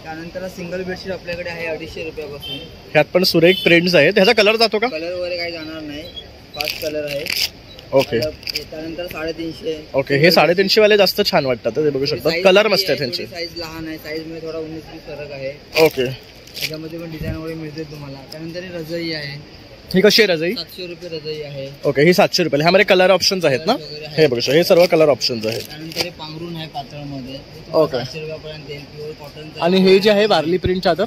त्यानंतर सिंगल बेडशीट आपल्याकडे आहे 250 रुपयापासून. ह्यात पण सुरेख प्रिंट्स आहेत. ह्याचा कलर जातो का? कलर वगैरे काही जाणार नाही, 5 कलर आहे. ओके. त्यानंतर 350. ओके. हे 350 वाले जास्त छान वाटतात. हे बघू शकता कलर मस्त आहे त्यांचे. साईज लहान आहे, साईज मध्ये थोडा 19-20 फरक आहे. ओके. त्याच्यामध्ये पण डिझाईन वगैरे मिळते तुम्हाला. त्यानंतर ही रजाई आहे. ही कशी आहे रजाई? 700 रुपये रजाई आहे. ओके. ही 700 रुपये. ह्यामध्ये कलर ऑप्शन्स आहेत ना? हे बघू शकता हे सर्व कलर ऑप्शन्स आहेत. त्यानंतर हे पांघरून आहे पातळ मध्ये. ओके. 700 रुपयापर्यंत येईल, प्युअर कॉटन. आणि हे जे आहे वारली प्रिंट चादर,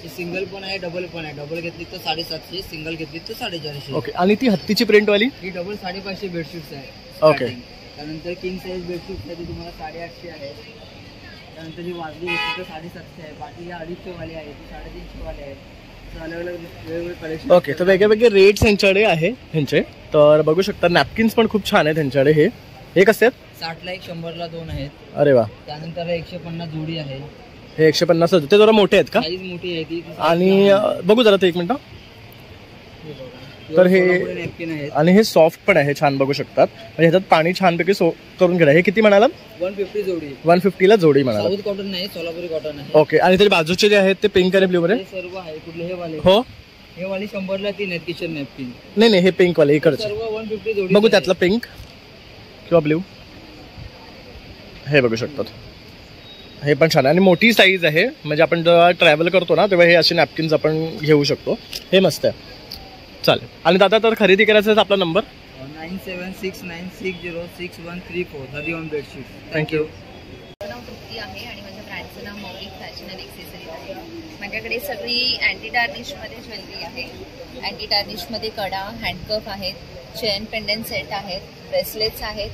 ही सिंगल पण आहे, डबल पण आहे. डबल घेतली तर 750, सिंगल घेतली तर 450. ओके. आणि ती हत्तीची प्रिंट वाली ही डबल 550 बेडशीट्स आहे. ओके. त्यानंतर किंग साईज बेडशीट आहे, ती तुम्हाला 850 आहे. त्यानंतर ही वाजली घेतली तर 750 आहे. बाकी या 250 वाले आहे, ती 350 वाले आहे. वेगवेगळे कलेक्शन. ओके. तर वेगवेगळे रेट्स यांच्याकडे आहे ह्यांचे. तर बघू शकता नॅपकिन्स पण खूप छान आहेत त्यांच्याकडे. हे कसे आहेत? 60 ला 1, 100 ला 2 आहेत. अरे वा. त्यानंतर 150 जोडी आहे. हे 150 ते जरा मोठे आहेत का? साईज मोठी आहे ती. आणि बघू जरा ते एक मिनिट. तर हे नॅपकिन आहेत आणि हे सॉफ्ट पण आहे छान बघू शकतात. म्हणजे ह्याच्यात पाणी छानपैकी करून घ्या. हे किती म्हणाला? 150 जोडी. 150 ला जोडी म्हणाला. साऊथ कॉटन नाही, सोलापुरी कॉटन आहे. ओके. आणि त्याच्या बाजूचे जे आहेत ते पिंक आणि ब्ल्यू मध्ये सर्व आहे. कुठले हे वाले? हो. हे वाले 100 ला 3 आहेत किचन नॅपकिन. नाही हे पिंक वाले इकडचे सर्व 150 जोडी. बघू त्यातला पिंक किंवा ब्ल्यू. हे बघू शकतात. हे पण छान आहे आणि मोठी साईज आहे. म्हणजे आपण जेव्हा ट्रॅव्हल करतो ना तेव्हा हे असे नॅपकिन्स आपण घेऊ शकतो. हे मस्त आहे. चालेल. आणि दादा तर खरेदी करायचं आहे आपला नंबर 9769606134. हरिओम बेडशीट. थँक्यू. माझं नाव तृप्ती आहे आणि माझ्या ब्रँडचं नाव मौलिक फॅशन अँड एक्सेसरीज आहे. माझ्याकडे सगळी अँटी टार्निशमध्ये ज्वेलरी आहे. अँटी टार्निशमध्ये कडा, हँडकफ आहेत, चेन पेंडंट सेट आहेत, ब्रेसलेट्स आहेत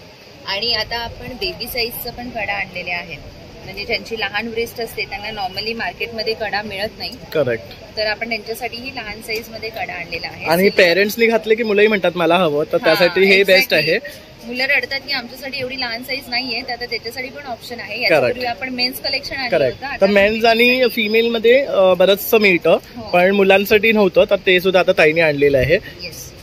आणि आता आपण बेबी साईजचं पण कडा आणलेले आहेत. म्हणजे ज्यांची लहान ब्रेस्ट असते त्यांना नॉर्मली मार्केटमध्ये कडा मिळत नाही. करेक्ट. तर आपण त्यांच्यासाठी ही लहान साईज मध्ये कडा आणलेला आहे. आणि पेरेंट्सनी घातले की मुलंही म्हणतात मला हवं, तर त्यासाठी हे बेस्ट आहे. मुलं रडतात की आमच्यासाठी एवढी लहान साईज नाहीये, तर आता त्याच्यासाठी पण ऑप्शन आहे. यापूर्वी आपण मेन्स कलेक्शन आणलं होतं. तर मेन्स आणि फिमेल मध्ये बरंचसं मिळतं, पण मुलांसाठी नव्हतं, तर ते सुद्धा आता ताईने आणलेलं आहे.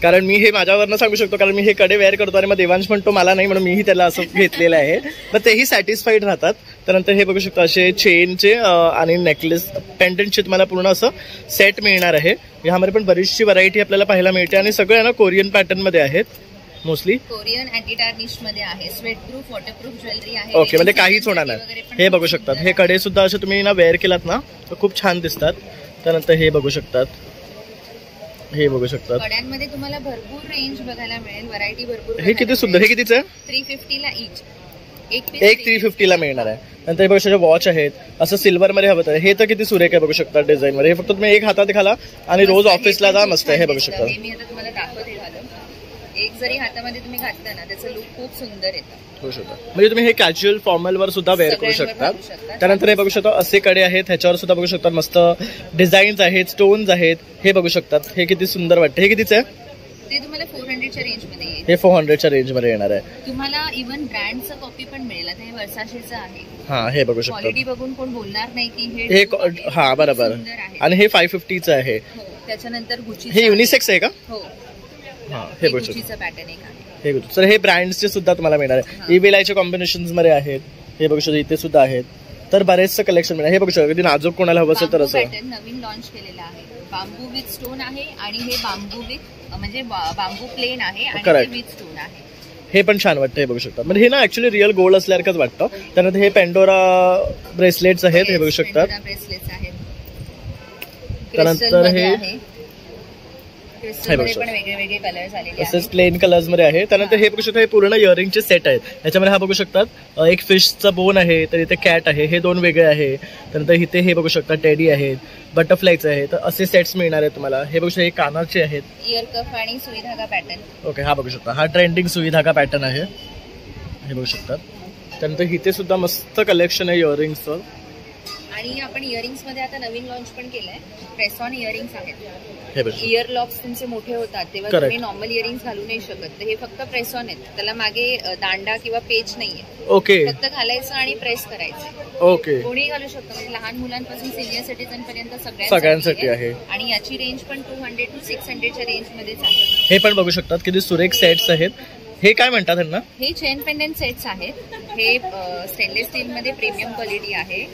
कारण मी हे माझ्यावरनं सांगू शकतो, कारण मी हे कडे वेअर करतो आणि मग देवांश म्हणतो मला नाही, म्हणून मीही त्याला असं घेतलेलं आहे. तर तेही सॅटिस्फाईड राहतात. त्यानंतर हे बघू शकतो असे चेनचे आणि नेकलेस पेंडंटचे तुम्हाला पूर्ण असं सेट मिळणार आहे. ह्यामध्ये पण बरीचशी व्हरायटी आपल्याला पाहायला मिळते आणि सगळे ना कोरियन पॅटर्न मध्ये आहेत. मोस्टली कोरियन अँटी टार्निश मध्ये आहे. स्वेट प्रूफ, वॉटरप्रूफ ज्वेलरी आहे. ओके. म्हणजे काहीच होणार नाही. हे बघू शकतात. हे कडे सुद्धा असे तुम्ही ना वेअर केलात ना तर खूप छान दिसतात. त्यानंतर हे बघू शकतात. हे बघू शकतात. कड्यांमध्ये तुम्हाला भरपूर रेंज बघायला मिळेल, व्हरायटी भरपूर. हे किती सुंदर. हे कितीचं आहे? 350 ला इच. एक 350 ला मिळणार आहे. नंतर हे बघू शकता वॉच आहेत. असं सिल्वर मध्ये हवं तर हे तर किती सुरेख आहे बघू शकता डिझाईन मध्ये. हे फक्त तुम्ही एक हातात घाला आणि रोज ऑफिसला जा. मस्त आहे. हे बघू शकता. मी आता तुम्हाला दाखवते घालून. एक जरी हातामध्ये तुम्ही घातला ना त्याचं लुक खूप सुंदर येतं. होऊ शकतं. म्हणजे तुम्ही हे कॅज्युअल फॉर्मल वर सुद्धा वेअर करू शकता. त्यानंतर हे बघू शकता असे कडे आहेत, ह्याच्यावर सुद्धा बघू शकता मस्त डिझाईन्स आहेत, स्टोन्स आहेत. हे बघू शकतात. हे किती सुंदर वाटतं. हे कितीचं आहे? ते तुम्हाला 400च्या रेंज मध्ये येईल. हे 400च्या रेंज मध्ये येणार आहे. तुम्हाला इव्हन ब्रँडचं कॉपी पण मिळेल. आता हे वर्साशेचं आहे. हा हे बघू शकता. क्वालिटी बघून कोण बोलणार नाही की हे हा बरोबर. आणि हे 550चं आहे. त्याच्यानंतर गुची. हे युनिसेक्स आहे का? हो. हा हे बघू शकता. गुचीचं पॅटर्न एक आहे. हे बघू. तर हे ब्रँड्सचे सुद्धा तुम्हाला मिळणार आहे. इव्हिलायच्या कॉम्बिनेशन्स मध्ये आहेत. हे बघू शकता. इथे सुद्धा आहेत. तर बरेचसं कलेक्शन मिळणार. हे बघू शकता. कधी नाजूक कोणाला हवं असेल तर असं पॅटर्न नवीन लॉन्च केलेला आहे. बांबू विथ स्टोन आहे आणि हे बांबू विथ म्हणजे बांबू प्लेन आहे आणि विथ स्टोन आहे. हे पण छान वाटतं. हे बघू शकता. म्हणजे हे ना ऍक्च्युली रिअल गोल्ड असल्यासारखंच वाटतं. त्यानंतर हे पेंडोरा ब्रेसलेट्स आहेत. हे बघू शकतात. ब्रेसलेट्स आहेत. त्यानंतर क्रिस्टलमध्ये पण वेगळे वेगळे कलर्स आलेले तसेच आहेत. प्लेन कलर्स मध्ये आहे. त्यानंतर हे बघू शकता, हे पूर्ण इयरिंगचे सेट आहेत. याच्यामध्ये हा बघू शकतात एक फिशचा बोन आहे, तर इथे कॅट आहे, हे 2 वेगळे आहे. त्यानंतर इथे हे बघू शकता टेडी आहेत, बटरफ्लायचे आहेत. तर असे सेट्स मिळणार आहेत तुम्हाला. हे बघू शकता, हे कानाचे आहेत, इयर कफ आणि सुई धागा पॅटर्न. ओके. हा बघू शकता, हा ट्रेंडिंग सुई धागा पॅटर्न आहे, हे बघू शकतात. त्यानंतर इथे सुद्धा मस्त कलेक्शन आहे इयरिंग्सचं. आणि आपण इयरिंग्स मध्ये आता नवीन लॉन्च पण केलंय, प्रेस ऑन इयरिंग्स आहेत. हे बघू इयर लॉक्स तुमचे मोठे होतात तेव्हा Correct. तुम्ही नॉर्मल इयरिंग्स घालू नाही शकत, तर हे फक्त प्रेस ऑन आहेत. त्याला मागे दांडा किंवा पेच नाहीये, ओके फक्त घालायचं आणि प्रेस करायचं. ओके. कोणी घालू शकतो, म्हणजे लहान मुलांपासून सिनियर सिटीजन पर्यंत सगळ्यांसाठी आहे. आणि याची रेंज पण 200 to 600च्या रेंज मध्येच आहे. हे पण बघू शकतात किती सुरेख सेट्स आहेत. हे काय म्हणतात त्यांना? हे चेन पेंडंट सेट्स आहेत. हे स्टेनलेस स्टील मध्ये प्रीमियम क्वालिटी आहे.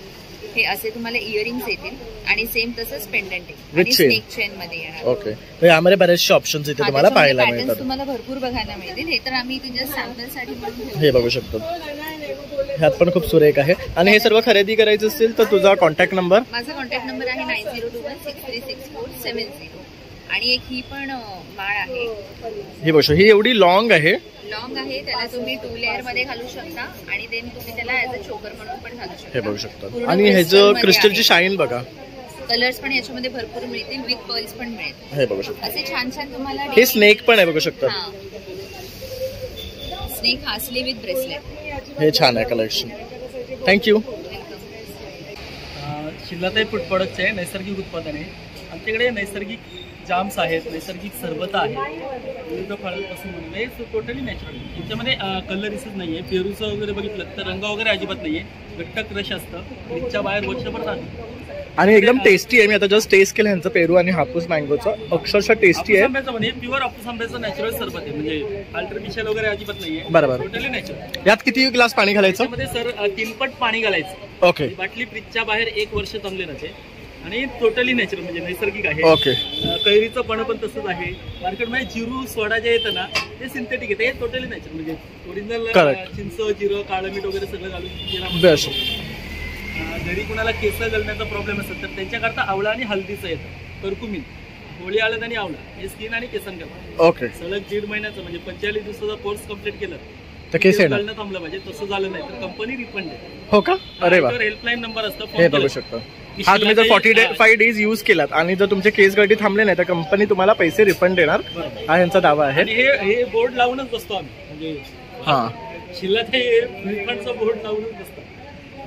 हे असे तुम्हाला इयरिंग्स येतील आणि सेम तसंच पेंडंट आहे आणि स्नेक चेन मध्ये येणार. ओके. तर यामध्ये बरेचसे ऑप्शन्स इथे तुम्हाला पाहायला पॅटर्न्स मिळतात. तुम्हाला भरपूर बघायला मिळतील. हे तर आम्ही तुझ्या सॅम्पल साठी बनवून ठेवले. हे बघू शकतो, ह्यात पण खूप सुरेख आहे. आणि हे सर्व खरेदी करायचं असेल तर तुझा कॉन्टॅक्ट नंबर? माझा कॉन्टॅक्ट नंबर आहे 9021636470. आणि एक ही पण माळ आहे, ही बघू, ही एवढी लॉंग आहे, त्याला तुम्ही 2 लेअर मध्ये घालू शकता आणि देन तुम्ही त्याला ऍज अ चोकर म्हणून पण घालू शकता. हे बघू शकता. आणि ह्याचं क्रिस्टलची शाईन बघा. कलर्स पण याच्यामध्ये भरपूर मिळतील, विथ पर्ल्स पण मिळेल. हे बघू शकता, असे छान छान तुम्हाला. हे स्नेक पण आहे बघू शकता. स्नेक हासली विथ ब्रेसलेट. हे छान आहे कलेक्शन. थँक्यू. शिल्लाताई फूड प्रोडक्टचे नैसर्गिक उत्पादन आहे. आमच्याकडे नैसर्गिक जाम्स आहेत, नैसर्गिक सरबत आहे, विविध फळांपासून बनवले, टोटली नॅचरल. याच्यामध्ये कलरिसच नाही आहे. पेरूचं वगैरे बघितलं तर रंग वगैरे अजिबात नाही आहे. घट्ट क्रश असतं, फ्रीजच्या बाहेर वर्षभर राहतं आणि एकदम टेस्टी आहे. मी आता जस्ट टेस्ट केलं ह्यांचं पेरू आणि हापूस मँगोचं, अक्षरशः टेस्टी आहे. आंब्याचं म्हणजे प्युअर हापूस आंब्याचं नॅचरल सरबत आहे, म्हणजे आर्टिफिशियल वगैरे अजिबात नाही आहे. बरोबर. Totally natural. यात किती ग्लास पाणी घालायचं? त्यामध्ये सर 3 पट पाणी घालायचं. ओके. बाटली फ्रीजच्या बाहेर 1 वर्ष चांगले राहते आणि टोटली नॅचरल म्हणजे नैसर्गिक आहे. ओके. कैरीचं पण तसंच आहे. मार्केटमध्ये जिरू सोडा जे येतं ना ते सिंथेटिक येते, हे टोटली नॅचरल म्हणजे ओरिजिनल चिंच, जिरं, काळं मीठ वगैरे सगळं घालून. जरी कुणाला केस गळण्याचा प्रॉब्लेम असेल तर त्यांच्याकरता आवळा आणि हळदीचं येतं, कर्कुमिन, होळी हळद आणि आवळा हे स्किन आणि केसांकरता. ओके. सलग 1.5 महिन्याचं म्हणजे 45 दिवसाचा कोर्स कम्प्लीट केला तर केस गळणं थांबलं पाहिजे. तसं झालं नाही तर कंपनी रिफंड आहे. हो का? अरे वा. हेल्पलाईन नंबर असतं, हे बघू शकता. हा तुम्ही जर 45 डेज यूज केलात आणि जर तुमचे केस गळती थांबले नाही तर कंपनी तुम्हाला पैसे रिफंड देणार, हा यांचा दावा आहे. आणि हे बोर्ड लावूनच बसतो आम्ही, म्हणजे हा शिल्लक हे रिफंडचं बोर्ड लावूनच बसतो.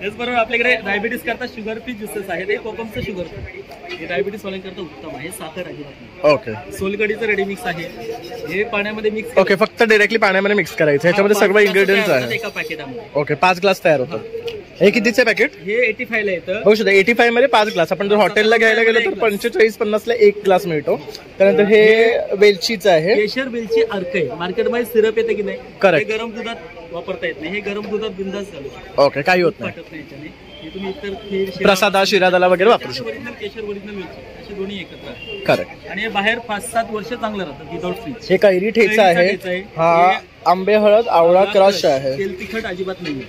त्याचबरोबर आपल्याकडे डायबिटीस करता शुगर फ्री ज्युसेस आहेत. हे कोकमचं शुगर फ्री, हे डायबिटीस वाल्यांकरता उत्तम आहे. साखर अजिबात. ओके. सोलकडीचं रेडी मिक्स आहे, हे पाण्यामध्ये मिक्स. ओके. फक्त डायरेक्टली पाण्यामध्ये मिक्स करायचं, ह्याच्यामध्ये सर्व इन्ग्रेडियंट्स आहेत एका पॅकेटमध्ये. ओके. 5 ग्लास तयार होतात. हे कितीचे पॅकेट? हे 85 ला येतं. बघू शकता 85 मध्ये 5 ग्लास. आपण जर हॉटेलला घ्यायला गेलो तर 45-50 ला 1 ग्लास मिळतो. त्यानंतर हे वेलचीचं आहे, केशर वेलची अर्क आहे. मार्केटमध्ये सिरप येते की नाही, करेक्ट. गरम दुधात वापरता येत नाही, हे गरम दुधात बिंदास झालं. ओके. काही होत नाही. वाटत नाही याच्याने. हे तुम्ही इतर खीर, प्रसादा, शिरादाला वगैरे वापरू शकता. ओरिजिनल केशर, ओरिजिनल वेलची असे दोन्ही एकत्र आहे. करेक्ट. आणि हे बाहेर 5-7 वर्ष चांगलं राहतं विदाउट फ्रीज. हे कैरी ठेचा आहे, हा आंबे हळद आवळा क्रश आहे. तेल तिखट अजिबात नाही.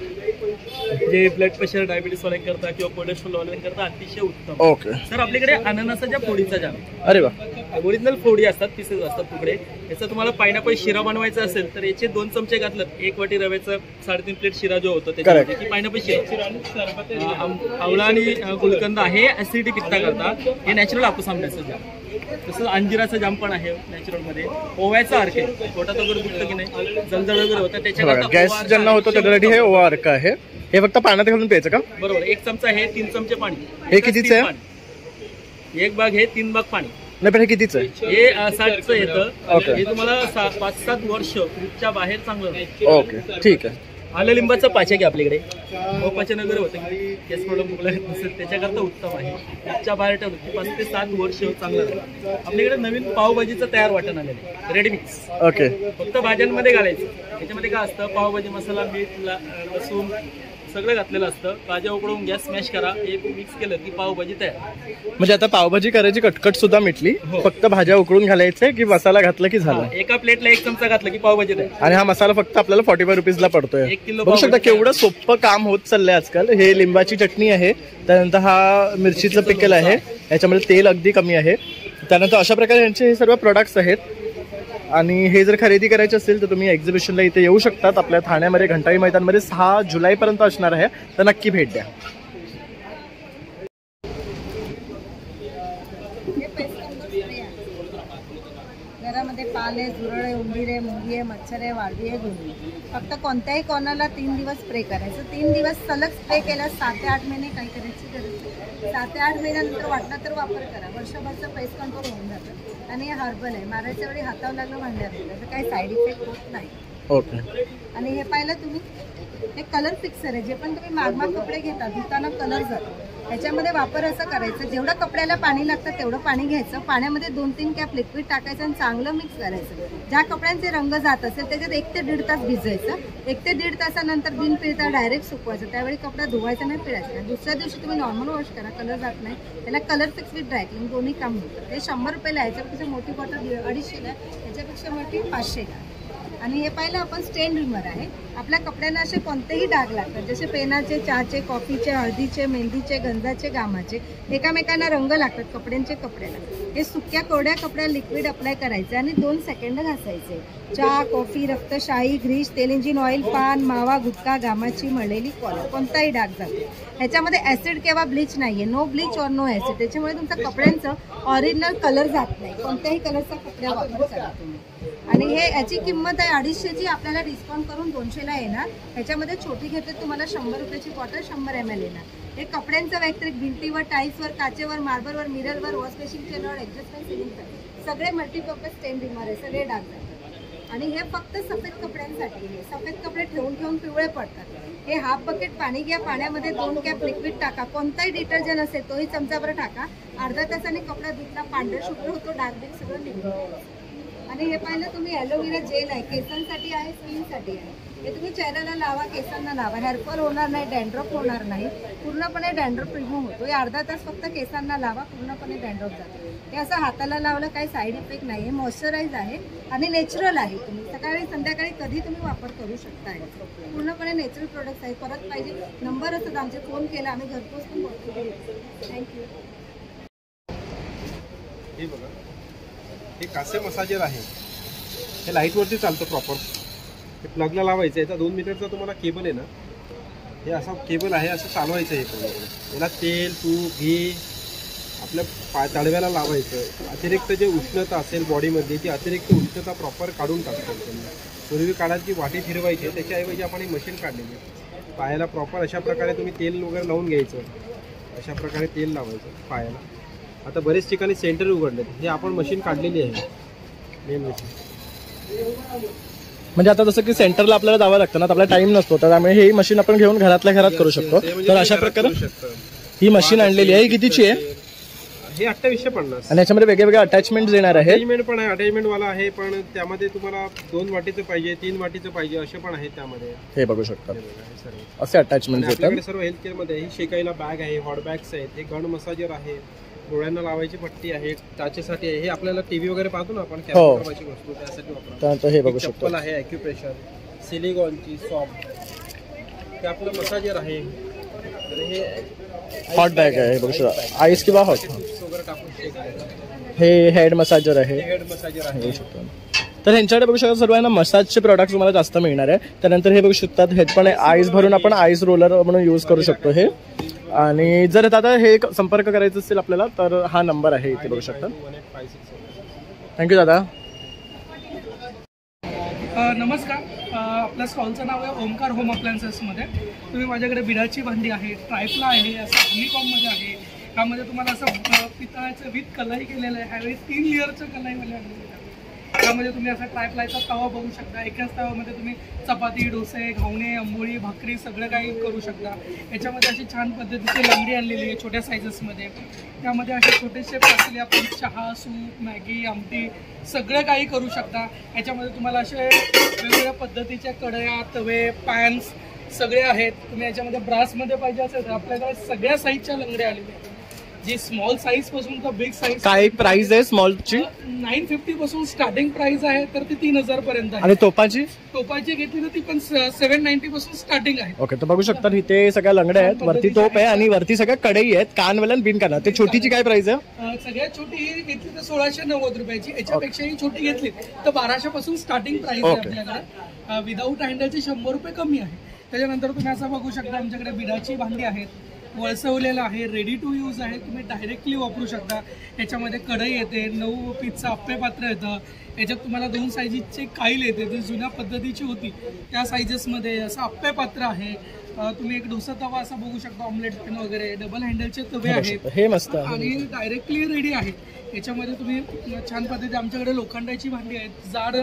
जे ब्लड प्रेशर, डायबिटीस वाल्यांकरता किंवा कोलेस्ट्रॉल वाल्यांकरता अतिशय उत्तम. ओके. सर आपल्याकडे अननसाच्या फोडीचा जाम. अरे वा. ओरिजिनल फोडी असतात, पीसेस असतात तुकडे. याचा तुम्हाला पायनॅपल शिरा बनवायचा असेल तर याचे 2 चमचे घातलं, 1 वाटी रव्याचं 3.5 प्लेट शिरा जो होतो त्याच्यामध्ये पायनॅपल शिरा. आवळा आणि गुलकंद आहे ऍसिडिटी पित्ता करता. हे नॅचरल हापूस आंब्याचं जाम. तसं अंजिराचं जाम पण आहे नॅचरल मध्ये. ओव्याचा अर्क आहे, पोटात वगैरे दुखतं की नाही, जलजळ वगैरे होतं त्याच्याकरता गॅस ज्यांना होतो त्याच्यासाठी हे ओवा अर्क आहे. हे फक्त पाण्यात घालून प्यायचं का? बरोबर. 1 चमचा आहे, 3 चमचे पाणी. हे कितीचं आहे? 1 भाग हे 3 भाग पाणी. नाही पण हे कितीचं आहे? हे 60चं येतं. ओके. हे तुम्हाला 5-7 वर्ष फ्रीजच्या बाहेर चांगलं. ओके. ठीक आहे. आलं लिंबाचं पाचक आहे आपल्याकडे. पचन वगैरे होतं की गॅस प्रॉब्लेम वगैरे नसेल त्याच्याकरता उत्तम आहे. फ्रीजच्या बाहेर ठेवलं की 5 ते 7 वर्ष चांगलं राहतं. आपल्याकडे नवीन पावभाजीचं तयार वाटण आलेलं आहे, रेडी मिक्स. ओके. फक्त भाज्यांमध्ये घालायचं. त्याच्यामध्ये काय असतं, पावभाजी मसाला, मीठ, लसूण सगळं घातलेलं असतं. भाज्या उकडवून गॅस स्मॅश करा, हे मिक्स केलं की पावभाजी तयार. म्हणजे आता पावभाजी करायची कटकट सुद्धा मिटली, फक्त भाज्या उकडून घालायचे की मसाला घातला की झालं. एका प्लेटला 1 चमचा घातला की पावभाजी तयार. आणि हा मसाला फक्त आपल्याला 45 रुपीजला पडतोय. 1 किलो बघू शकता केवढं सोपं काम होत चाललंय आजकाल. हे लिंबाची चटणी आहे, त्यानंतर हा मिरचीचं पिकल आहे, याच्यामध्ये तेल अगदी कमी आहे. त्यानंतर अशा प्रकारे यांचे हे सर्व प्रोडक्ट्स आहेत. आणि हे जर खरेदी करायचे असेल तर तुम्ही एक्झिबिशनला इथे येऊ शकतात. आपल्या ठाण्यामध्ये घंटाळी मैदानमध्ये 6 जुलैपर्यंत असणार आहे, तर नक्की भेट द्या. घरामध्ये पाले, झुरळे, उंदीरे, मुंगी, मच्छर आहे, वाळवी आहे, गुंडी. फक्त कोणत्याही कॉर्नरला 3 दिवस स्प्रे करायचं. 3 दिवस सलग स्प्रे केल्यास 7 ते 8 महिने काही करायची गरज नाही. 7 ते 8 महिन्यानंतर वाटला तर वापर करा. वर्षभरचं पेस्ट कंट्रोल होऊन जातं. आणि हे हर्बल आहे, मारायच्या वेळी हातावर लागलं भांड्यात तर काही साईड इफेक्ट होत नाही. ओके. आणि हे पाहिलं तुम्ही, हे कलर फिक्सर आहे. जे पण तुम्ही मागमाग कपडे घेता धुताना कलर जातो. ह्याच्यामध्ये वापर असं करायचं, जेवढं कपड्याला पाणी लागतं तेवढं पाणी घ्यायचं. पाण्यामध्ये 2-3 कॅप लिक्विड टाकायचं आणि चांगलं मिक्स करायचं. ज्या कपड्यांचे रंग जात असेल त्याच्यात 1 ते 1.5 तास भिजायचं. 1 ते 1.5 तासानंतर बिन पिळता डायरेक्ट सुकवायचं. त्यावेळी कपडा धुवायचा नाही, पिळायचा नाही. दुसऱ्या दिवशी तुम्ही नॉर्मल वॉश करा, कलर जात नाही. त्याला कलर फिक्स विथ ड्रायक्लिंग दोन्ही काम होतं. ते 100 रुपयाला आहे. याच्यापेक्षा मोठी बॉटल 250ला, याच्यापेक्षा मोठी 500ला. आणि हे पाहिलं आपण स्टेन रिमर आहे. आपल्या कपड्यांना असे कोणतेही डाग लागतात, जसे पेनाचे, चहाचे, कॉफीचे, हळदीचे, मेहंदीचे, गंधाचे, घामाचे, एकामेकांना रंग लागतात कपड्यांचे कपड्याला. हे सुक्या कोरड्या कपड्याला लिक्विड अप्लाय करायचे आणि 2 सेकंद घासायचे. चहा, कॉफी, रक्तशाही, ग्रीस, तेल इंजिन ऑइल, पान, मावा, गुटखा, घामाची मळलेली कॉलर, कोणताही डाग जातो. ह्याच्यामध्ये ऍसिड किंवा ब्लीच नाहीये. नो ब्लीच और नो ऍसिड. त्याच्यामुळे तुमच्या कपड्यांचं ऑरिजिनल कलर जात नाही. कोणत्याही कलरचा कपडा वापर करा तुम्ही. आणि हे याची किंमत आहे 250ची. आपल्याला डिस्काउंट करून 200ला येणार. ह्याच्यामध्ये छोटी घेतली तुम्हाला 100 रुपयाची बॉटल 100 ml येणार. हे कपड्यांचं व्यतिरिक्त भिंतीवर, टाईल्सवर, काचेवर, मार्बलवर, मिररवर, वॉश बेसिनचे नळ, एक्झॉस्ट फॅन, सिलिंग फॅन, सगळे मल्टीपर्पज स्टेन रिमर आहे. सगळे डाग जातात. आणि हे फक्त सफेद कपड्यांसाठी आहे. सफेद कपडे ठेवून ठेवून पिवळे पडतात. हे हाफ बकेट पाणी घ्या, पाण्यामध्ये 2 कॅप लिक्विड टाका. कोणताही डिटर्जंट असेल तोही चमचाभर टाका. अर्धा तासाने कपडा धुतला, पांढरा शुभ्र होतो, डाग बिग सगळं निघून. आणि हे पाहिलं तुम्ही, ॲलोवेरा जेल आहे. केसांसाठी आहे, स्किनसाठी आहे. हे तुम्ही चेहऱ्याला लावा, केसांना लावा. हेअरफॉल होणार नाही, डॅन्ड्रफ होणार नाही. पूर्णपणे डॅन्ड्रफ रिमूव्ह होतो. हे अर्धा तास फक्त केसांना लावा, पूर्णपणे डॅन्ड्रफ जातो. हे असं हाताला लावलं काही साईड इफेक्ट नाही. हे मॉइश्चराइज आहे आणि नॅचरल आहे. तुम्ही सकाळी संध्याकाळी कधी तुम्ही वापर करू शकता. पूर्णपणे नॅचरल प्रोडक्ट्स आहे. परत पाहिजे नंबर असतात आमचे, फोन केला आम्ही घरपोच पण बोलतो. थँक्यू. हे बघा, हे कासे मसाजर आहे. हे लाईटवरती चालतं प्रॉपर. हे प्लगला लावायचं. याचा 2 मीटरचा तुम्हाला केबल आहे ना, हे असा केबल आहे, असं चालवायचं. हे पूर्ण याला तेल, तूप, घी आपल्या तळव्याला लावायचं. अतिरिक्त जे उष्णता असेल बॉडीमध्ये, ती अतिरिक्त उष्णता प्रॉपर काढून टाकतो. पूर्वी काळात जी वाटी फिरवायची, त्याच्याऐवजी आपण ही मशीन काढलेली आहे. पायाला प्रॉपर अशा प्रकारे तुम्ही तेल वगैरे लावून घ्यायचं. अशा प्रकारे तेल लावायचं पायाला. आता बरेच ठिकाणी सेंटर उघडलेत. हे आपण मशीन काढलेली आहे, मेन मशीन. म्हणजे आता जसं की सेंटरला आपल्याला जावं लागतं ना, तर आपला टाइम नसतो, तर त्यामुळे ही मशीन आपण घेऊन घरातल्या घरात करू शकतो. तर अशा प्रकारे ही मशीन आणलेली आहे. ही कितीची आहे? हे 2850. आणि याच्यामध्ये वेगवेगळे अटॅचमेंट येणार आहे. अटॅचमेंट पण आहे, अटॅचमेंट वाला आहे. पण त्यामध्ये तुम्हाला 2 वाटीचं पाहिजे, 3 वाटीचं पाहिजे, असे पण आहेत त्यामध्ये. हे बघू शकता असे अटॅचमेंट आपल्याकडे सर्व हेल्थ केअर मध्ये. ही शेकायला बॅग आहे, हॉट बॅग्स आहेत. हे गन मसाजर आहे, डोळ्यांना लावायची पट्टी आहे, टाचेसाठी आहे. हे आपल्याला टीव्ही वगैरे पाहतो ना आपण, कॅमेराची वस्तू त्यासाठी वापरतो. हे बघू शकतो. चप्पल आहे, ॲक्युप्रेशर, सिलिकॉनची सॉफ्ट. हे आपलं मसाजर आहे. हे हॉट बॅग आहे, बघू शकता. आईस किंवा हॉट वगैरे टाकून शेक. हे हेड मसाजर आहे. हेड मसाजर आहे. तर ह्यांच्याकडे बघू शकता सर्वांना मसाजचे प्रोडक्ट तुम्हाला जास्त मिळणार आहे. त्यानंतर हे बघू शकतात, हे पण आईस भरून आपण आईस रोलर म्हणून यूज करू शकतो हे. आणि जर आता हे संपर्क करायचा असेल आपल्याला तर हा नंबर आहे इथे बघू शकता. थँक्यू दादा. नमस्कार. आपल्या स्टॉलचं नाव आहे ओमकार होम अप्लायन्सेसमध्ये. तुम्ही माझ्याकडे बिडाची भांडी आहे, ट्रायप्ला आहे, असं हनीकॉममध्ये आहे. ह्यामध्ये तुम्हाला असं पितळाचं विथ कलही केलेलं आहे. ह्यावेळी 3 लेअरचं कलही आहे. त्यामध्ये तुम्ही असा ट्रायप्लायचा तवा बघू शकता. एकाच तव्यामध्ये तुम्ही चपाती, डोसे, घावणे, आंबोळी, भाकरी सगळं काही करू शकता. याच्यामध्ये अशी छान पद्धतीची लंगडी आणलेली आहे छोट्या सायझेसमध्ये. त्यामध्ये असे छोटेसे पातेले आपण चहा, सूप, मॅगी, आमटी सगळं काही करू शकता. याच्यामध्ये तुम्हाला असे वेगवेगळ्या पद्धतीच्या कढया, तवे, पॅन्स सगळे आहेत. तुम्ही याच्यामध्ये ब्रासमध्ये पाहिजे असेल तर आपल्याकडे सगळ्या साईजच्या लंगड्या आलेल्या आहेत. जे स्मॉल साईज पासून तर बिग साईज. काय प्राइस आहे स्मॉलची? 950 पासून स्टार्टिंग प्राइस आहे, तर ती 3000 पर्यंत आहे. आणि टोपाची? टोपाची घेतली तर ती पण 790 पासून स्टार्टिंग आहे. ओके, तर बघू शकता इथे सगळ्या लंगड्या आहेत, वरती तोप आहे आणि वरती सगळ्या कढई आहेत, कानवाल्या बिन काना. ते छोटीची काय प्राइस आहे? सगळ्यात छोटी ही घेतली तर 1690 रुपयाची. याच्यापेक्षाही छोटी घेतली तर 1200 पासून स्टार्टिंग प्राइस आहे आपल्याकडे. विदाऊट हँडलची 100 रुपये कमी आहे. त्याच्यानंतर तुम्ही असं बघू शकता आमच्याकडे बिडाची भांडी आहेत, वळसवलेलं आहे, रेडी टू यूज आहे, तुम्ही डायरेक्टली वापरू शकता. याच्यामध्ये कढई येते, 9 पीसचं अप्पे पात्र येतं. याच्यात तुम्हाला 2 साईजेसचे काईल येते, जी जुन्या पद्धतीची होती त्या साईजेसमध्ये. असं अप्पे पात्र आहे. तुम्ही एक डोसा तवा असा बघू शकता, ऑमलेट पॅन वगैरे, डबल हँडलचे तवे आहेत, हे मस्त आणि डायरेक्टली रेडी आहे. याच्यामध्ये तुम्ही छान पद्धती, आमच्याकडे लोखंडाची भांडी आहेत. जाड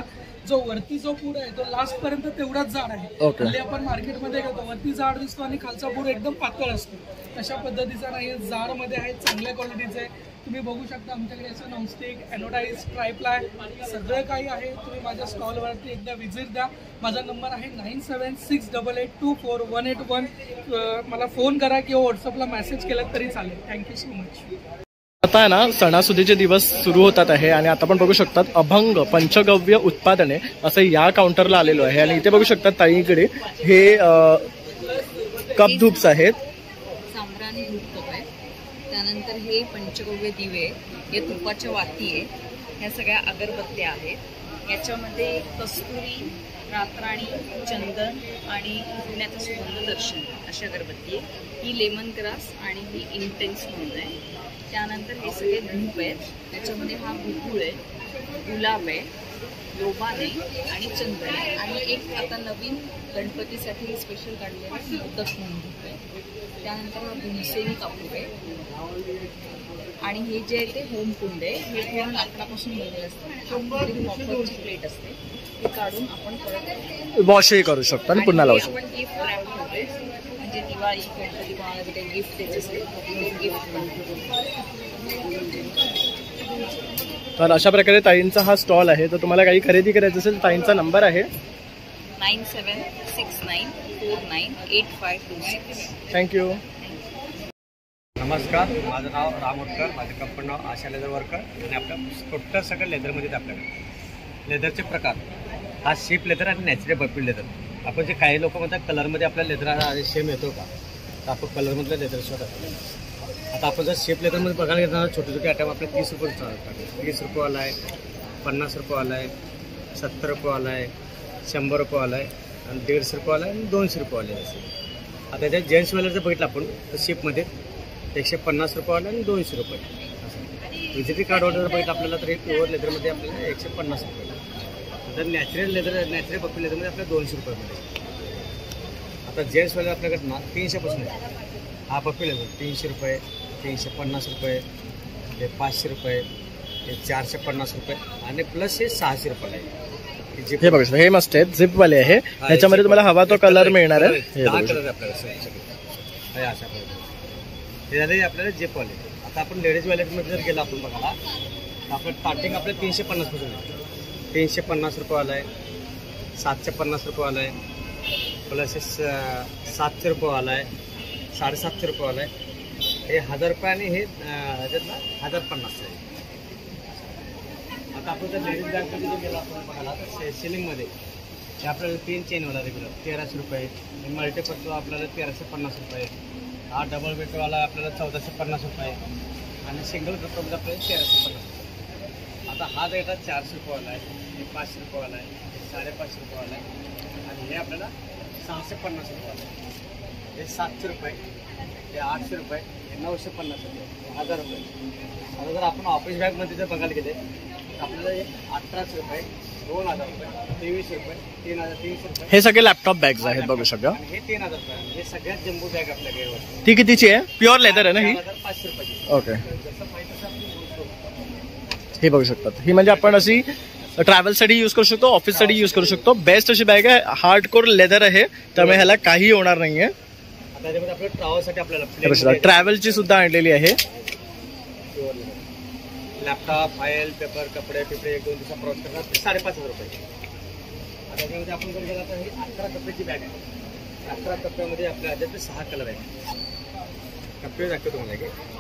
जो वरती जो पूड आहे तो लास्ट पर्यंत तेवढाच जाड आहे. हल्ली आपण मार्केटमध्ये घेतो वरती जाड दिसतो आणि खालचा पूड एकदम पातळ असतो. अशा पद्धतीचा नाही, जाड मध्ये आहे, चांगल्या क्वालिटीचं आहे. तुम्ही बघू शकता आमच्याकडे असं नॉनस्टिक, एनोडाइज, ट्रायप्लाय सगळं काही आहे. तुम्ही माझ्या स्टॉलवरती एकदा व्हिजिट द्या. माझा नंबर आहे 9768824181. मला फोन करा किंवा व्हॉट्सअपला मेसेज केला तरी चालेल. Thank you so much. आता आहे ना सणासुदीचे दिवस सुरू होतात आहे आणि आता आपण बघू शकतात अभंग पंचगव्य उत्पादने असं या काउंटरला आलेलो आहे. आणि इथे बघू शकतात ताईकडे हे कप धूप्स आहेत, साम्राणी धूप कप आहे. त्यानंतर हे पंचगव्य दिवे, हे तुपाच्या वाती आहे, ह्या सगळ्या अगरबत्त्या आहेत. याच्यामध्ये कस्तुरी, रातराणी, चंदन आणि पुण्याचं सुगंध दर्शन अशी अगरबत्ती आहे. ही लेमन ग्रास आणि ही इंटेन्स म्हणून आहे. त्यानंतर हे सगळे धूप आहेत. त्याच्यामध्ये हा गुकुळ आहे, गुलाब आहे, योबान आहे आणि चंदन आहे. आणि एक आता नवीन गणपतीसाठी स्पेशल काढलेला मोदक म्हणून धूप आहे. त्यानंतर हा भीमसेनी कापूर आहे. आणि हे जे आहे ते होमकुंड आहे. हे पूर्ण लाकडापासून बनलेलं असतं. कॉपरची प्लेट असते, ते काढून आपण परत वॉशही करू शकतो आणि पुन्हा लावू शकतो. आपण गिफ्ट रॅप होते, म्हणजे दिवाळी गणपती कोणाला काही गिफ्ट द्यायचे असते गिफ्ट. तर अशा प्रकारे ताईंचा हा स्टॉल आहे. तर तुम्हाला काही खरेदी करायचं असेल ताईंचा नंबर आहे 9769498526. थँक्यू. नमस्कार, माझं नाव राम उटकर, माझं कंपनी नाव आशा लेदर वर्कर. आणि आपलं टोटल सगळं लेदरमध्येच आपल्याकडे लेदरचे प्रकार हा शेप लेदर आणि नॅचरल बफिल लेदर. आपण जे काही लोक म्हणतात कलरमध्ये आपला लेदर शेम येतो का, तर आपण कलरमधलं लेदर शोधतो. आता आपण जर शेप लेदरमध्ये बघायला घेणार छोटे छोटे आयटम आपले 30 रुपये चालतात. 30 रुपयेवाला आहे, 50 रुपयेवाला आहे, 70 रुपयेवाला आहे, 100 रुपयेवाला आहे, आणि 150 रुपयेवाला आहे आणि 200 रुपयेवाले आहे. आता त्याच्या जेंट्सवाला जर बघितलं आपण तर शेपमध्ये 150 रुपयेवाला आणि 200 रुपये. विजिटिंग कार्ड ऑर्डर बघितलं आपल्याला तर हे प्युअर लेदरमध्ये आपल्याला 150 रुपये. तर नॅचरल बफिल लेदरमध्ये आपल्याला 200 रुपयामध्ये. आता जेंट्सवाले आपल्याकडे ना 300 पासून आहे. हा बफिल लेदर 300 रुपये, 350 रुपये, हे 500 रुपये, हे 450 रुपये आणि प्लस हे 600 रुपये आहे. हे बघू शकता, हे मस्त आहेत, झिपवाले आहे. ह्याच्यामध्ये तुम्हाला हवा तो कलर मिळणार आहे. 10 कलर आपल्याला सगळे अशा प्रकारे. हे झाले आपल्याला झिपवाले. आता आपण लेडीज वॅलेटमध्ये जर गेलो आपण बघायला तर आपलं स्टार्टिंग आपलं 350 पासून आहे. 350 रुपयेवाला आहे, 750 रुपयेवाला आहे, प्लस 700 रुपयेवाला आहे, 750 रुपयेवाला आहे, हे 1000 रुपये आणि हे ह्याच्यातला 1050 आहे. आता आपण जर लेडीज बँकमध्ये जर गेलो आपण बघायला तर सेलिंगमध्ये हे आपल्याला 3 चेनवाला रेग्युलर 1300 रुपये, मल्टीपल आपल्याला 1350 रुपये, हा डबल बेटवाला आपल्याला 1450 रुपये आणि सिंगल बेटमध्ये आपल्याला 1350. आता हा रेटा 400 रुपयेवाला आहे, हे 500 रुपयेवाला आहे, हे 550 रुपयेवाला आहे आणि हे आपल्याला 650 रुपयेवाला आहे. हे 700 रुपये, हे 800 रुपये, हे 950 रुपये, 1000 रुपये. आता जर आपण ऑफिस बॅगमध्ये जर बघायला गेले तर आपल्याला 1800 रुपये, 2000 रुपये, 2300 रुपये, 3300 रुपये. हे सगळे लॅपटॉप बॅग्स आहेत बघू शकता. हे 3000 रुपये. हे सगळ्यात जम्बो बॅग आपल्याकडे. ती कितीची आहे? प्युअर लेदर आहे ना ही? 500 रुपयाची. ओके, हे बघू शकतात. ही म्हणजे आपण अशी ट्रॅव्हलसाठी यूज करू शकतो, ऑफिससाठी यूज करू शकतो. बेस्ट अशी बॅग आहे, हार्डकोर लेदर आहे, त्यामुळे ह्याला काही होणार नाहीये. ट्रॅव्हलसाठी आपल्याला ट्रॅव्हलची सुद्धा आणलेली आहे. लॅपटॉप, फाईल, पेपर, कपडे 1-2 दिवसा प्रवास करतात 5,500 रुपये. आता त्यामध्ये आपण जर गेला तर ही 11 कप्प्याची बॅग आहे. 11 कप्प्यामध्ये आपल्या ह्याच्यात 6 कलर आहेत. कप्पे दाखवतो तुम्हाला.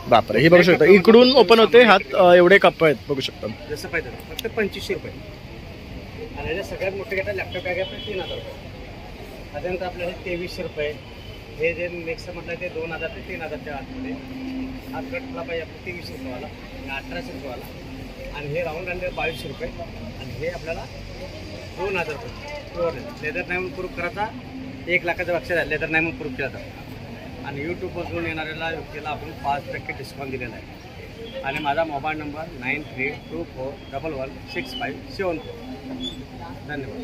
बापरे, हे बघू शकता इकडून ओपन होते, हात एवढे कप आहेत बघू शकता. जसं पाहिजे फक्त 2500 रुपये. आणि याच्या सगळ्यात मोठे घेतात लॅपटॉप बॅग आहे 3000 रुपये. साधारणतः आपल्याला 2300 रुपये. हे जे नेक्स्ट म्हटलं ते 2000 ते 3000च्या आतमध्ये. हा कटला पाहिजे आपलं 2300 रुपयावाला आणि 1800 रुपयावाला. आणि हे राऊंड अंडर 2200 रुपये. आणि हे आपल्याला 2000 रुपये. प्युअर लेदर नाही म्हणून प्रूफ करायचा 1 लाखाच्या पेक्षा आहे. लेदर नाही म्हणून प्रूफ केला जातो. आणि यूट्यूबवरून येणाऱ्याला व्यक्तीला आपण 5% डिस्काउंट दिलेला आहे. आणि माझा मोबाईल नंबर 9324116574. धन्यवाद.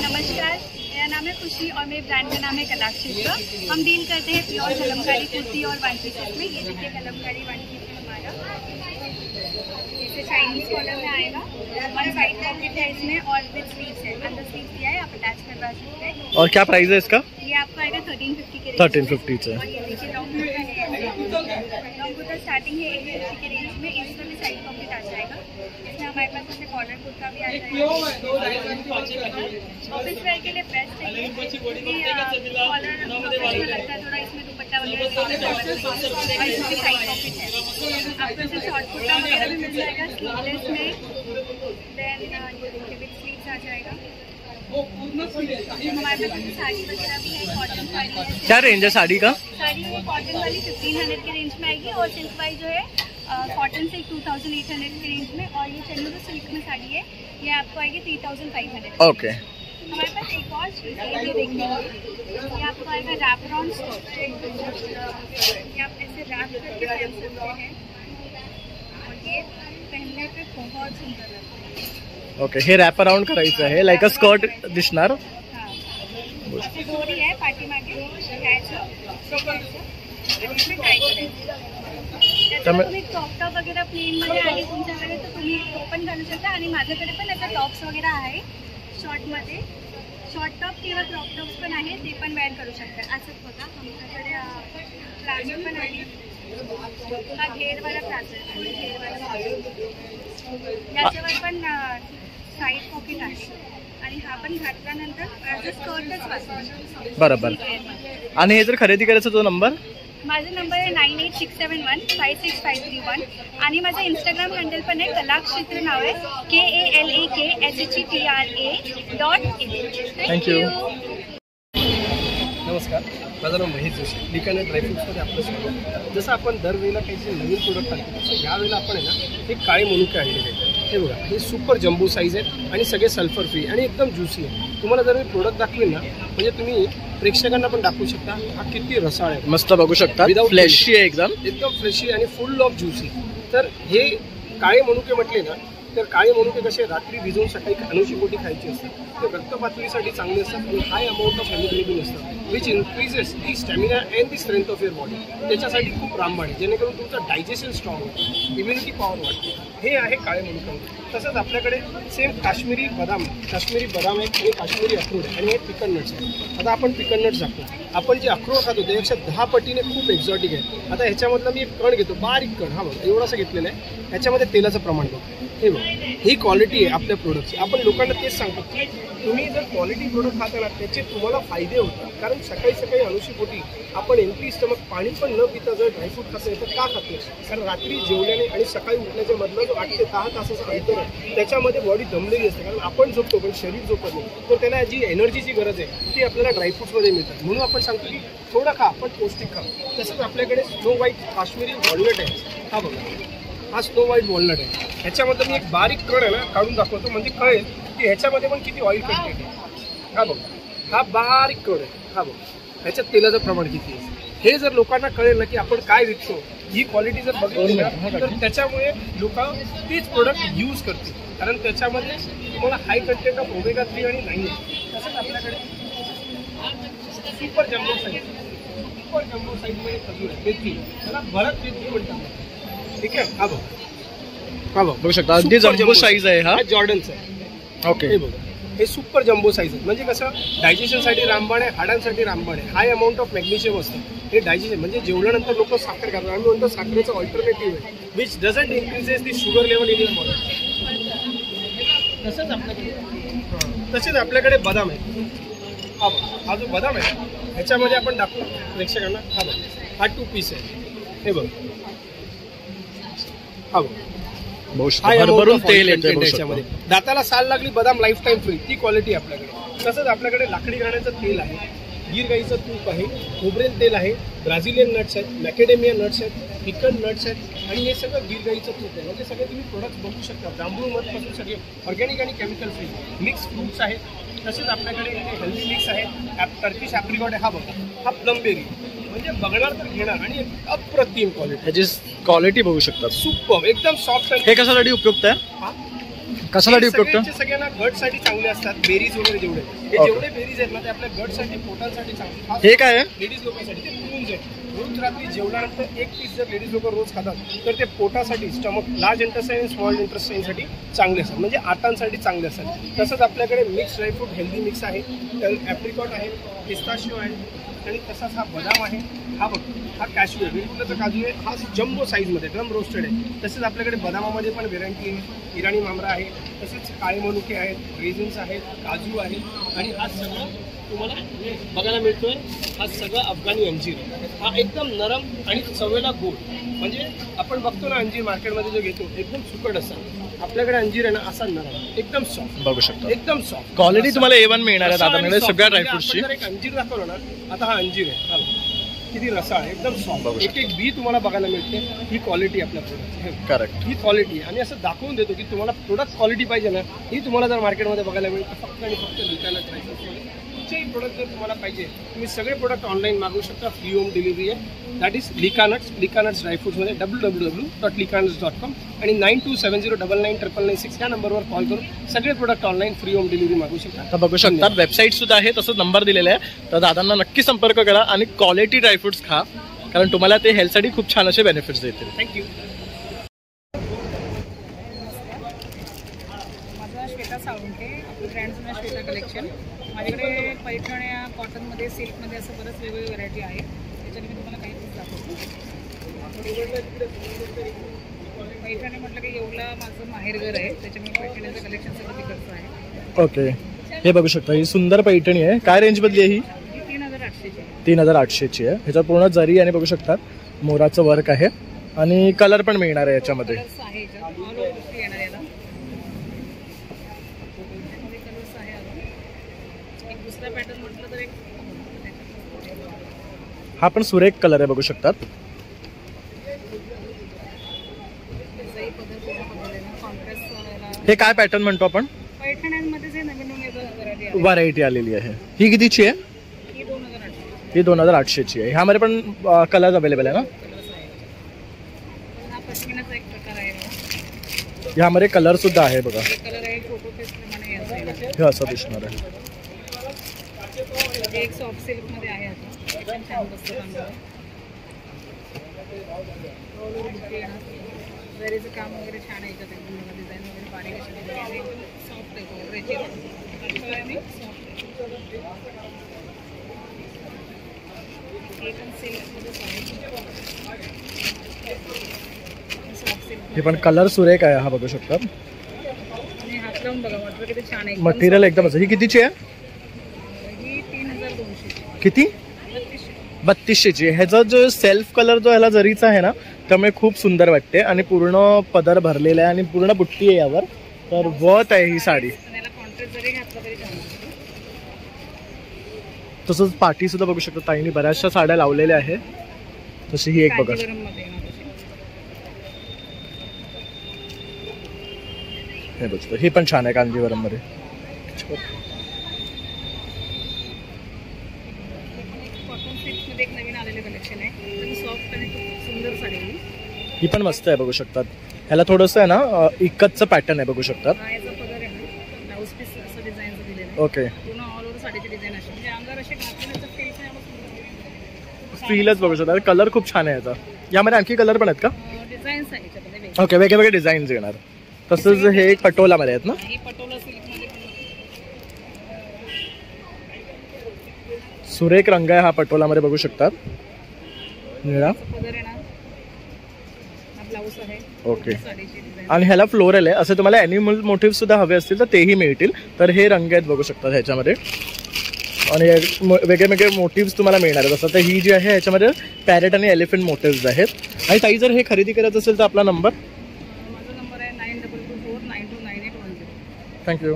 नमस्कार, मेरा नाम है खुशी और मेरे ब्रांड का नाम है कलाक्षेत्र. हम डील करते हैं प्योर कलमकारी कुर्ती और वन पीसेस में. ये देखिए कलमकारी वन पीस हमारा जैसे चाइनीज कॉलर में आएगा. वन साइड पॉकेट है इसमें और विद स्लीव्स है. अंदर स्लीव्स दिया है, आप अटैच करवा सकते हैं. और क्या प्राइस है इसका? ये आपको आएगा 1350 के रेंज. 1350 से. और ये देखिए लॉन्ग कुर्ता है. लॉन्ग कुर्ता स्टार्टिंग है 850 के रेंज में. इसमें भी साइड पॉकेट आ जाएगा. इसमें हमारे पास जैसे कॉलर कुर्ता भी आ जाएगा. ऑफिस वेयर के लिए बेस्ट है. कॉलर लगता है थोड़ा, इसमें दुपट्टा वगैरह और इसमें भी साइड पॉकेट है. आपको इसमें शॉर्ट कुर्ता वगैरह भी मिल जाएगा स्लीवलेस में. देन ये देखिए विद स्लीव्स आ जाएगा. हमारे पास साड़ी वगैरह भी है. कॉटन साड़ी. क्या रेंज है साड़ी का? साड़ी कॉटन वाली 1500 के रेंज में आएगी और सिल्क वाइज जो है कॉटन से 2800 के रेंज में. और ये चलो तो सिल्क में साड़ी है, ये आपको आएगी 3500. ओके. हमारे पास एक और चीज़ है, ये देखिए ये आपको आएगा रैप अराउंड स्कर्ट. ये आप ऐसे रैप करके पहन सकते हैं और ये पहनने पे बहुत सुंदर लगता है. ओके, हे रॅप अराउंड करायचं आहे, लाईक अ स्कर्ट दिसणार. असे दोरी आहे पाठीमागे घ्यायचं इसमें ट्राय करायचं. त्याच्यात तुम्ही क्रॉप टॉप वगैरे प्लेन मध्ये आहे तुमच्याकडे तर तुम्ही तो पण घालू शकता. आणि माझ्याकडे पण आता टॉप्स वगैरे आहे शॉर्टमध्ये. शॉर्ट टॉप किंवा क्रॉप टॉप्स पण आहे, ते पण वेअर करू शकता. असंच बघा आमच्याकडे प्लाझो पण आहे. हा घेरवाला प्लाझो आहे, फुल घेरवाला. याच्यावर पण साईड पॉकेट आहे. आणि हा पण घातल्यानंतर स्कर्टच वाटतो. बरोबर. आणि हे जर खरेदी करायचा तो नंबर? माझा नंबर आहे 9867156531. आणि माझं इंस्टाग्राम हँडल पण आहे कलाक्षेत्र नाव आहे KALAKSHETRA.in. थँक्यू. नमस्कार, माझं नाव महेश जोशी. बिकानेर ड्रायफ्रुट्समध्ये आपलं स्वागत. जसं आपण दरवेळेला काही नवीन प्रोडक्ट आणतो तसं यावेळेला आपण आहे ना हे काळे मनुके आणलेले आहेत. हे बघा, हे सुपर जम्बो साईज आहेत आणि सगळे सल्फर फ्री आणि एकदम ज्युसी आहे. तुम्हाला जर मी प्रोडक्ट दाखवेल ना म्हणजे तुम्ही प्रेक्षकांना पण दाखवू शकता हा किती रसाळ आहे. मस्त बघू शकता, फ्लेशी आहे एकदम फ्रेशी आणि फुल ऑफ ज्युसी. तर हे काळे मनुके म्हटले ना तर काळे मनुके कसे रात्री भिजवून सकाळी अनुशीपोटी खायची असतात. ते रक्तपातळीसाठी चांगले असतात आणि हाय अमाऊंट ऑफ हेमोग्लोबिन असतात which increases the stamina and the strength of your body. त्याच्यासाठी खूप रामबाण आहे जेणेकरून तुमचं डायजेशन स्ट्रॉंग होतं, इम्युनिटी पॉवर वाढते. हे आहे काळे मनुके. तसंच आपल्याकडे सेम काश्मीरी बदाम आहे आणि काश्मीरी अक्रोड आहे आणि हे पिकन नट्स आहे. आता आपण पिकन नट्स दाखवू. आपण जे अक्रोड खातो त्यापेक्षा 10 पटीने खूप एक्झॉटिक आहे. आता ह्याच्यामधला मी एक कण घेतो, बारीक कण. हा बघा एवढासा घेतलेला आहे. ह्याच्यामध्ये तेलाचं प्रमाण बघा. हे बघा, ही क्वालिटी आहे आपल्या प्रोडक्टची. आपण लोकांना तेच सांगतो की तुम्ही जर क्वालिटी प्रोडक्ट खाता ना त्याचे तुम्हाला फायदे होतात. कारण सकाळी सकाळी अनुशीपोटी आपण एम्प्टी स्टमक पाणी पण न पिता जर ड्रायफ्रूट खातो तर का खातो? कारण रात्री जेवल्याने आणि सकाळी उठण्याच्या मधला जो 8 ते 10 तासाचा अंतर आहे त्याच्यामध्ये बॉडी दमलेली असते. कारण आपण झोपतो पण शरीर झोपत नाही. तर त्याला जी एनर्जीची गरज आहे ती आपल्याला ड्रायफ्रूट्समध्ये मिळतात. म्हणून आपण सांगतो की थोडं खा पण पौष्टिक खा. तसंच आपल्याकडे स्नो व्हाईट काश्मीरी वॉलनट आहे. हा बघा, हा स्नो व्हाईट वॉलनट आहे. ह्याच्यामध्ये मी एक बारीक कण आहे ना काढून दाखवतो म्हणजे कळेल की ह्याच्यामध्ये पण किती ऑइल कंटेंट आहे. हा बघा, हा बारीक कण आहे. हा बघा, ह्याच्यात तेलाचं प्रमाण किती आहे. हे जर लोकांना कळेल ना की आपण काय विकतो, ही क्वालिटी जर बघितली ना तर त्याच्यामुळे लोक तेच प्रोडक्ट यूज करतील. कारण त्याच्यामध्ये तुम्हाला हाय कंटेंट ऑफ ओमेगा 3 आणि 9 आहे. तसंच आपल्याकडे सुपर जम्बो साईजमध्ये खजूर आहे, मेथी. त्याला भरत मेथी म्हणतात. ठीक आहे. हा बघा, बघू शकता अगदी जम्बो साईज आहे. हा जॉर्डनचा आहे. ओके. हे बघा, हे सुपर जम्बो साईज आहे. म्हणजे कसं डायजेशनसाठी रामबाण आहे, हाडांसाठी रामबाण आहे. हाय अमाऊंट ऑफ मॅग्नेशियम असतं. हे डायजेशन म्हणजे जेवल्यानंतर लोक साखर खातात. आम्ही म्हणतो साखरेचं ऑल्टरनेटिव्ह आहे which doesn't increases the sugar level in your body. तसेच आपल्याकडे बदाम आहे. हा जो बदाम आहे ह्याच्यामध्ये आपण दाखवू प्रेक्षकांना. हा 2 पीस आहे. हे बघ, हा बघ, भरभरून तेल येते त्याच्यामध्ये. दाताला साल लागली बदाम लाईफ टाईम फ्री, ती क्वालिटी आपल्याकडे. तसंच आपल्याकडे लाकडी घाण्याचं तेल आहे, गीर गाईचं तूप आहे, खोबरेल तेल आहे, ब्राझिलियन नट्स आहेत, मॅकेडेमिया नट्स आहेत, पिकन नट्स आहेत आणि हे सगळं गीर गाईचं तूप आहे. म्हणजे सगळे तुम्ही प्रोडक्ट्स बघू शकता. जांभूळ मधपासून सगळे ऑर्गॅनिक आणि केमिकल फ्री मिक्स फ्रूट्स आहेत. तसेच आपल्याकडे हेल्दी मिक्स आहे, टर्किश ॲप्रिकॉट आहे. हा बघा, हा प्लमबेरी, म्हणजे बघणार तर घेणार आणि अप्रतिम क्वालिटी. ह्याची क्वालिटी बघू शकता, सुपर, एकदम सॉफ्ट. हे कशासाठी उपयुक्त आहे? कशासाठी उपयुक्त? सगळ्यांना गटसाठी चांगले असतात. बेरीज वगैरे जेवढे जेवढे बेरीज आहेत ना ते आपल्या गटसाठी, पोटांसाठी चांगले. हे काय आहे? लेडीज लोकांसाठी ते प्रून्स आहेत. रोज रात्री जेवल्यानंतर एक पीस जर लेडीज लोक रोज खातात तर ते पोटासाठी, स्टमक, लार्ज इंटेस्टाईन, स्मॉल इंटेस्टाईनसाठी चांगले असतात, म्हणजे आटांसाठी चांगले असतात. तसंच आपल्याकडे मिक्स ड्रायफ्रूट हेल्दी मिक्स आहे, ॲप्रिकॉट आहे, पिस्ताशिओ आहे आणि तसाच हा बदाम आहे. हा बघ, हा कॅशू आहे, वेलकुलाचा काजू आहे. हा जम्बो साईजमध्ये ड्रम रोस्टेड आहे. तसेच आपल्याकडे बदामामध्ये पण व्हेरायटी आहे, इराणी मामरा आहे, तसेच काळे मनुके आहेत, रेझिन्स आहेत, काजू आहेत आणि हा सगळं तुम्हाला बघायला मिळतोय. हा सगळं अफगाणी अंजीर, हा एकदम नरम आणि चवेला गोड. म्हणजे आपण बघतो ना अंजीर मार्केटमध्ये जो घेतो एकदम सुकट असतात, आपल्याकडे अंजीर आहे ना असा नरम, एकदम सॉफ्ट बघू शकता. एकदम सॉफ्ट क्वालिटी तुम्हाला A1 मिळणार आहे दादांकडे सगळ्या ड्रायफ्रुट्सची. एक अंजीर दाखवलं ना, आता हा अंजीर आहे, किती रसाळ आहे, एकदम सॉफ्ट. एक एक बी तुम्हाला बघायला मिळते. ही क्वालिटी आपल्या प्रोडक्टची, करेक्ट, ही क्वालिटी. आणि असं दाखवून देतो की तुम्हाला प्रोडक्ट क्वालिटी पाहिजे ना, ही तुम्हाला जर मार्केटमध्ये बघायला मिळेल तर फक्त आणि फक्त लिकानट ड्रायफ्रुट्समध्ये. कुठचेही प्रोडक्ट जर तुम्हाला पाहिजे तुम्ही सगळे प्रोडक्ट ऑनलाईन मागवू शकता, फ्री होम डिलिव्हरी आहे. दॅट इज लिकानट्स ड्रायफ्रुट्समध्ये www.likanats.com आणि 9270999996 या नंबरवर कॉल करून सगळे product online free home delivery मागवू शकता. तर बघू शकता वेबसाईट सुद्धा आहे, तसंच नंबर दिलेला आहे. तर दादांना नक्की संपर्क करा आणि क्वालिटी ड्रायफ्रुट्स खा, कारण तुम्हाला ते हेल्थसाठी खूप छान असे बेनिफिट्स देतील. थँक्यू. माझं श्वेता साळुंके, आपलं ब्रँडचं नाव श्वेता कलेक्शन. माझ्याकडे पैठण्या, कॉटनमध्ये, सिल्कमध्ये असं बरंच वेगवेगळी व्हरायटी आहे. त्याच्याने मी तुम्हाला काही पीस दाखवतो. पैठणी म्हटलं की येवला माझं माहेरघर आहे, त्याच्यामुळे पैठण्याचं कलेक्शन सगळं तिकडचं आहे. ओके, हे बघू शकता, ही सुंदर पैठणी आहे. काय रेंज मधली आहे ही? 3800ची. 3800ची आहे. ह्याच्यात पूर्ण जरी आणि बघू शकता मोराचं वर्क आहे आणि कलर पण मिळणार आहे याच्यामध्ये. कलर्स आहे याच्यात, ऑल ओव्हर गोष्टी येणार याला. कलर्स आहे अजून. एक दुसरा पॅटर्न म्हटलं तर एक हा पण सुरेख कलर आहे, बघू शकतात. हे काय पॅटर्न म्हणतो आपण? पैठण्यांमध्ये जे नवीन नवीन व्हरायटी आलेली आहे. ही कितीची आहे? ही 2800. ही 2800ची आहे. ह्यामध्ये पण कलर अवेलेबल आहे ना? हा पश्मिनाचा एक प्रकार आहे. ह्यामध्ये कलर सुद्धा आहे बघा. कलर आहे फोटो फेस प्रमाणे याचा हे असं दिसणार आहे. एक सॉफ्ट सिल्क मध्ये आहे आता, हे पण छान बसतं चांगलं. जरीचं काम वगैरे छान आहे याच्यात, एकदम डिझाईन वगैरे बारीक अशी दिलेली आहे. एकदम सॉफ्ट आहे, कोरड्याची आणि सॉफ्ट आहे. हे पण सिल्कमध्येच आहे. हे पण कलर सुरेख आहे, हा बघू शकता. आणि हात लावून बघा, मटेरियल किती छान आहे. मटेरियल एकदमच. ही कितीची आहे? ही 3200. किती? 3200ची. ह्याचा जो सेल्फ कलर जो ह्याला जरीचा आहे ना, त्यामुळे खूप सुंदर वाटते आणि पूर्ण पदर भरलेला आहे आणि पूर्ण बुट्टी आहे यावर. तर वर्थ आहे ही साडी. तसंच पाठी सुद्धा बघू शकतो, ताईंनी बऱ्याचशा साड्या लावलेल्या आहे. तशी ही एक बघा. हे बघतो, हे पण छान आहे कांजीवरम मध्ये. एक नवीन आलेलं कलेक्शन आहे, सॉफ्ट आणि सुंदर साडी. ही पण मस्त आहे, बघू शकतात. ह्याला थोडंसं आहे ना इकतचं पॅटर्न आहे, बघू शकतात. याचा पदर आहे ना, ब्लाऊज पीस असं डिझाईनचं दिलेलं आहे. ओके, पूर्ण ऑल ओव्हर साडीची डिझाईन अशी, म्हणजे अंगावर असे घातल्याचं फील फीलच बघू शकतात. कलर खूप छान आहे याचा. यामध्ये आणखी कलर पण आहेत का? डिझाईन्स आहे याच्यामध्ये. ओके, वेगवेगळे डिझाईन्स येणार. तसंच हे एक पटोलामध्ये आहेत ना? ही पटोला सिल्कमध्ये सुरेख रंग आहे हा पटोलामध्ये, बघू शकतात. निळा पदर आहे ना, हा ब्लाऊज आहे. ओके, आणि ह्याला फ्लोरल आहे. असे तुम्हाला ॲनिमल मोटिव्ह सुद्धा हवे असतील तर तेही मिळतील. तर हे रंग आहेत, बघू शकतात ह्याच्यामध्ये. आणि वेगळे वेगळे मोटिव्स तुम्हाला मिळणार आहेत. जसं तर ही जी आहे याच्यामध्ये पॅरेट आणि एलिफंट मोटिव्स आहेत. आणि ताई जर हे खरेदी करायचं असेल तर आपला नंबर. माझा नंबर आहे 9224929810. थँक्यू.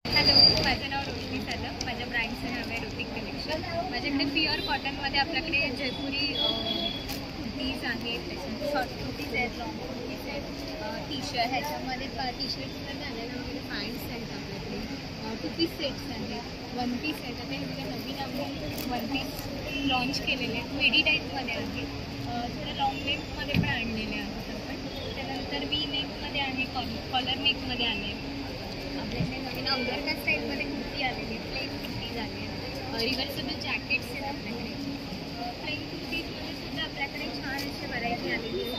हॅलो, माझं नाव रोशनी सलम. माझ्या ब्रँडचं नाव आहे ऋतिक कलेक्शन. माझ्याकडे प्युअर कॉटनमध्ये आपल्याकडे जयपुरी कुर्तीज आहेत, शॉर्ट कुर्तीज आहेत, लॉंग कुर्तीज आहेत, टी शर्ट ह्याच्यामध्ये टी शर्टला घालायला वगैरे पॅन्ट्स आहेत आपल्याकडे, टू पीस सेट्स आहेत, वन पीस आहेत. आता इकडे नवीन आम्ही वन पीस लॉन्च केलेले आहेत, मिडी टाईपमध्ये आहेत, थोडं लॉंग नेकमध्ये पण आणलेले आहेत आपण. त्यानंतर वी नेकमध्ये आहे, कॉलर नेकमध्ये आले. आपल्याकडे नवीन अंगरखा स्टाईलमध्ये कुर्ती आलेली आहे, प्लेन कुर्तीज आले आहेत, रिव्हर्सेबल जॅकेट्स आहेत आपल्याकडे. प्लेन कुर्तीजमध्ये सुद्धा आपल्याकडे छान असे व्हरायटी आलेली आहे.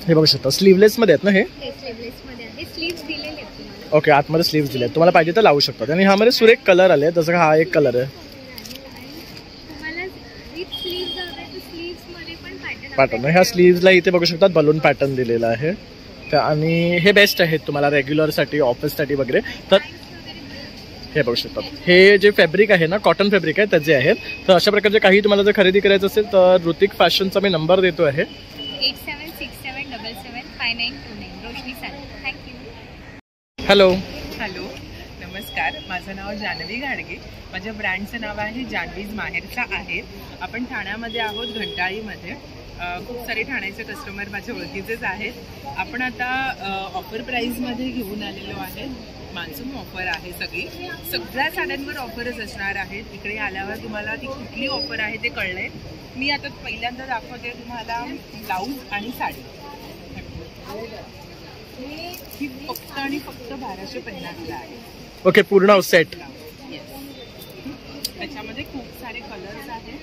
हे बघू शकता स्लीवलेसमध्ये आहेत ना हे. स्लीवलेसमध्ये आहे, स्लीव्स दिलेले आहेत तुम्हाला. ओके, आतमध्ये स्लीव्स दिले आहेत, तुम्हाला पाहिजे तर लावू शकतात. आणि ह्यामध्ये सुरेख कलर आले, जसं हा एक कलर आहे. तुम्हाला विथ स्लीव्स हवे तर स्लीव्समध्ये पण पॅटर्न. ह्या स्लीव्सला इथे बघू शकतात बलून पॅटर्न दिलेला आहे. आणि हे बेस्ट आहेत तुम्हाला रेग्युलरसाठी, ऑफिससाठी वगैरे. तर हे बघू शकतात, हे जे फॅब्रिक आहे ना, कॉटन फॅब्रिक आहे त्याचे आहेत. तर अशा प्रकारचे काही तुम्हाला जर खरेदी करायचं असेल तर ऋतिक फॅशनचा मी नंबर देतो आहे 8767775929. रोशनी सलम. थँक्यू. हॅलो. हॅलो, नमस्कार. माझं नाव जान्हवी घाडगे. माझ्या ब्रँडचं नाव आहे जान्हवीज माहेरचा आहे. आपण ठाण्यामध्ये आहोत, घंटाळीमध्ये. खूप सारे ठाण्याचे कस्टमर माझ्या ओळखीचेच आहेत. आपण आता ऑफर प्राईजमध्ये घेऊन आलेलो आहे. मान्सून ऑफर आहे, सगळ्या साड्यांवर ऑफरच असणार आहेत. इकडे आल्यावर तुम्हाला ती कुठली ऑफर आहे ते कळलंय. मी आता पहिल्यांदा दाखवते तुम्हाला ब्लाऊज आणि साडी. ही फक्त आणि फक्त 1250ला आहे. ओके, पूर्ण सेट. त्याच्यामध्ये खूप सारे कलर्स आहेत.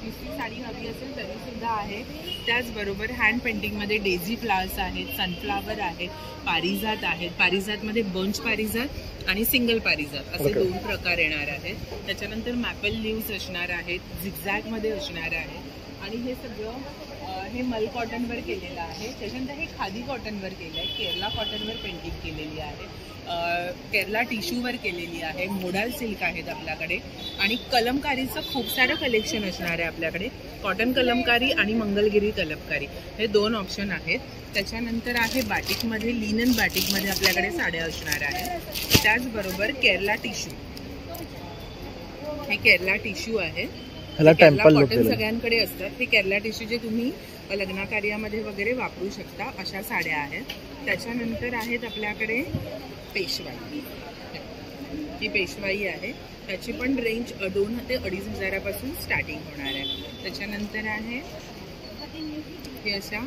दुसरी साडी हवी असेल तरी सुद्धा आहे. त्याचबरोबर हँड पेंटिंगमध्ये डेझी फ्लावर्स आहेत, सनफ्लावर आहेत, पारिजात आहेत. पारिजातमध्ये बंच पारिजात आणि सिंगल पारिजात असे दोन प्रकार येणार आहेत. त्याच्यानंतर मॅपल लीव्स असणार आहेत, झिगझॅगमध्ये असणार आहे. आणि हे सगळं हे मल कॉटनवर केलेलं आहे. त्याच्यानंतर हे खादी कॉटनवर केलं आहे, केरला कॉटनवर पेंटिंग केलेली आहे, केरला टिश्यूवर केलेली आहे, मोडाल सिल्क आहेत आपल्याकडे. आणि कलमकारीचं खूप सारं कलेक्शन असणार आहे आपल्याकडे. कॉटन कलमकारी आणि मंगलगिरी कलमकारी हे दोन ऑप्शन आहेत. त्याच्यानंतर आहे बाटिकमध्ये, लिनन बाटिकमध्ये आपल्याकडे साड्या असणार आहेत. त्याचबरोबर केरला टिश्यू, हे केरला टिश्यू आहे. केरला कॉटन सगळ्यांकडे असतात. हे केरला टिश्यू जे तुम्ही लग्न कार्यामध्ये वगैरे वापरू शकता अशा साड्या आहेत. त्याच्यानंतर आहेत आपल्याकडे पेशवाई. ही पेशवाई आहे, त्याची पण रेंज 2 ते 2,500 पासून स्टार्टिंग होणार आहे. त्याच्यानंतर आहे हे अशा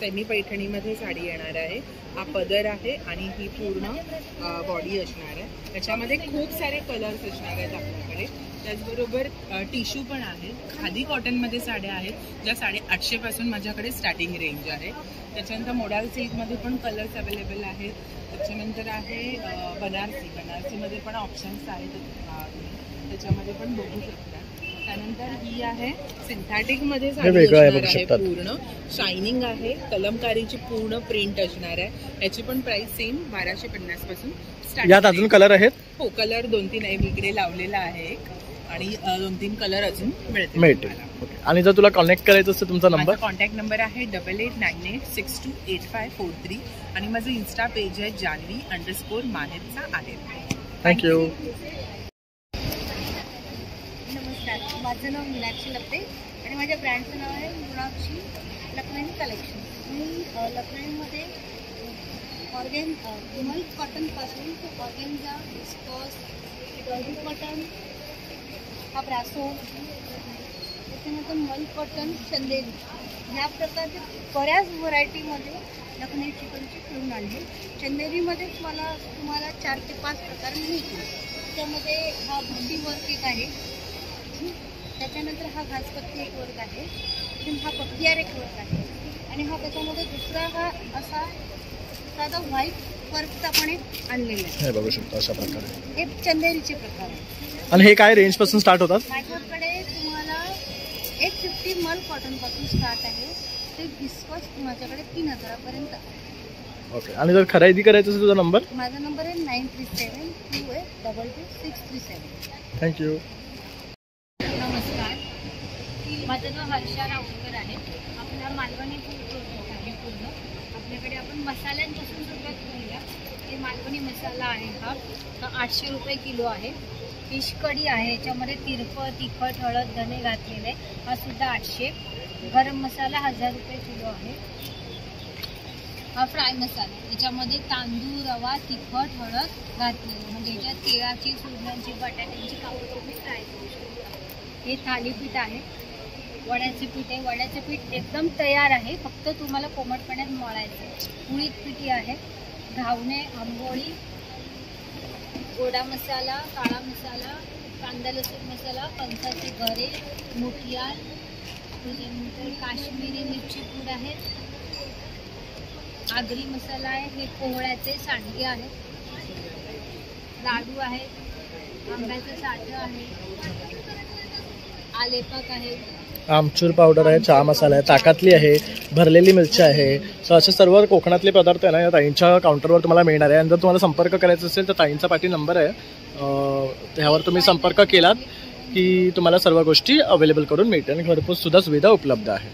सेमी पैठणीमध्ये साडी येणार आहे. हा पदर आहे आणि ही पूर्ण बॉडी असणार आहे. त्याच्यामध्ये खूप सारे कलर्स असणार आहेत आपल्याकडे. त्याचबरोबर टिश्यू पण आहे. खादी कॉटनमध्ये साड्या आहेत, ज्या 850 पासून माझ्याकडे स्टार्टिंग रेंज आहे. त्याच्यानंतर मोडाल सिल्कमध्ये पण कलर्स अवेलेबल आहेत. त्याच्यानंतर आहे बनारसीमध्ये पण ऑप्शन्स आहेत, त्याच्यामध्ये पण बघू शकता. त्यानंतर ही आहे सिंथेटिकमध्ये साडी असणार आहे, पूर्ण शायनिंग आहे, कलमकारीची पूर्ण प्रिंट असणार आहे. याची पण प्राइस सेम 1250 पासून स्टार्ट. यात अजून कलर आहेत? हो, कलर 2-3 आहे. इकडे लावलेला आहे एक, आणि 2-3 कलर अजून मिळतील. आणि जर तुला कॉन्टॅक्ट करायचं असेल तुमचा नंबर? कॉन्टॅक्ट नंबर आहे 8898628543 आणि माझं इन्स्टा पेज आहे जानवी_माहेरचा आहे. थँक्यू. नमस्कार, माझं नाव मीनाक्षी लपते आणि माझ्या ब्रँडचं नाव आहे मीनाक्षी लखनई कलेक्शन. मी लखनईमध्ये विमल कॉटनपासून ऑर्गेन्झा, विस्कॉस, डॉली कॉटन, हा ब्रासो, त्याच्यानंतर मल कॉटन, चंदेरी ह्या प्रकारचे बऱ्याच व्हरायटीमध्ये लखनई चिकनची घेऊन आणली. चंदेरीमध्येच तुम्हाला 4 ते 5 प्रकार मिळतील. त्याच्यामध्ये हा बुट्टी वर्क एक आहे, त्याच्यानंतर हा घासपत्ती एक वर्क आहे, हा पक्तियार एक वर्क आहे, आणि हा त्याच्यामध्ये दुसरा हा असा साधा व्हाईट वर्कचा पण एक आणलेला आहे. हे बघू शकतो अशा प्रकारे. हे चंदेरीचे प्रकार आहे. आणि हे काय रेंज पासून स्टार्ट होतात? माझ्याकडे तुम्हाला 150 मल कॉटन पासून स्टार्ट आहे ते विस्कॉस माझ्याकडे 3000 पर्यंत. ओके. आणि जर खरेदी करायचं असेल तुझा नंबर? माझा नंबर आहे 9372822637. थँक्यू. नमस्कार, माझं नाव हर्षा राऊतकर आहे. आपला मालवणी फूड प्रोडक्ट आहे पूर्ण. आपल्याकडे आपण मसाल्यांपासून सुरुवात करूया. हे मालवणी मसाला आहे हा 800 रुपये किलो आहे. फिश कढी आहे, याच्यामध्ये तिरपं, तिखट, हळद, धने घातलेले, हा सुद्धा 800. गरम मसाला 1000 रुपये किलो आहे. हा फ्राय मसाला, याच्यामध्ये तांदूळ, रवा, तिखट, हळद घातलेली, म्हणजे याच्यात केळाची, फुलण्याची, बटाट्यांची कापं तुम्ही फ्राय करू शकता. हे थालीपीठ आहे, वड्याचे पीठ आहे. वड्याचे पीठ एकदम तयार आहे, फक्त तुम्हाला कोमट पाण्यात मळायचं. उडीद पिठी आहे, घावणे, आंबोळी, गोडा मसाला, काळा मसाला, कांदा लसूण मसाला, कंसाचे गरे, मुठियाल, त्याच्यानंतर काश्मीरी मिरची पूड आहे, आगरी मसाला आहे. हे पोहळ्याचे सांडगे आहेत, लाडू आहेत, आंब्याचं साठं आहे, आलेपाक आहे, आमचूर पावडर आहे, चहा मसाला आहे, ताकातली आहे, भरलेली मिरची आहे. सो असे सर्व कोकणातले पदार्थ आहे ना या ताईंच्या काउंटरवर तुम्हाला मिळणार आहे. आणि जर तुम्हाला संपर्क करायचा असेल तर ताईंचा पाठी नंबर आहे, त्यावर तुम्ही संपर्क केलात की तुम्हाला सर्व गोष्टी अवेलेबल करून मिळते आणि घरपोच सुद्धा सुविधा उपलब्ध आहे.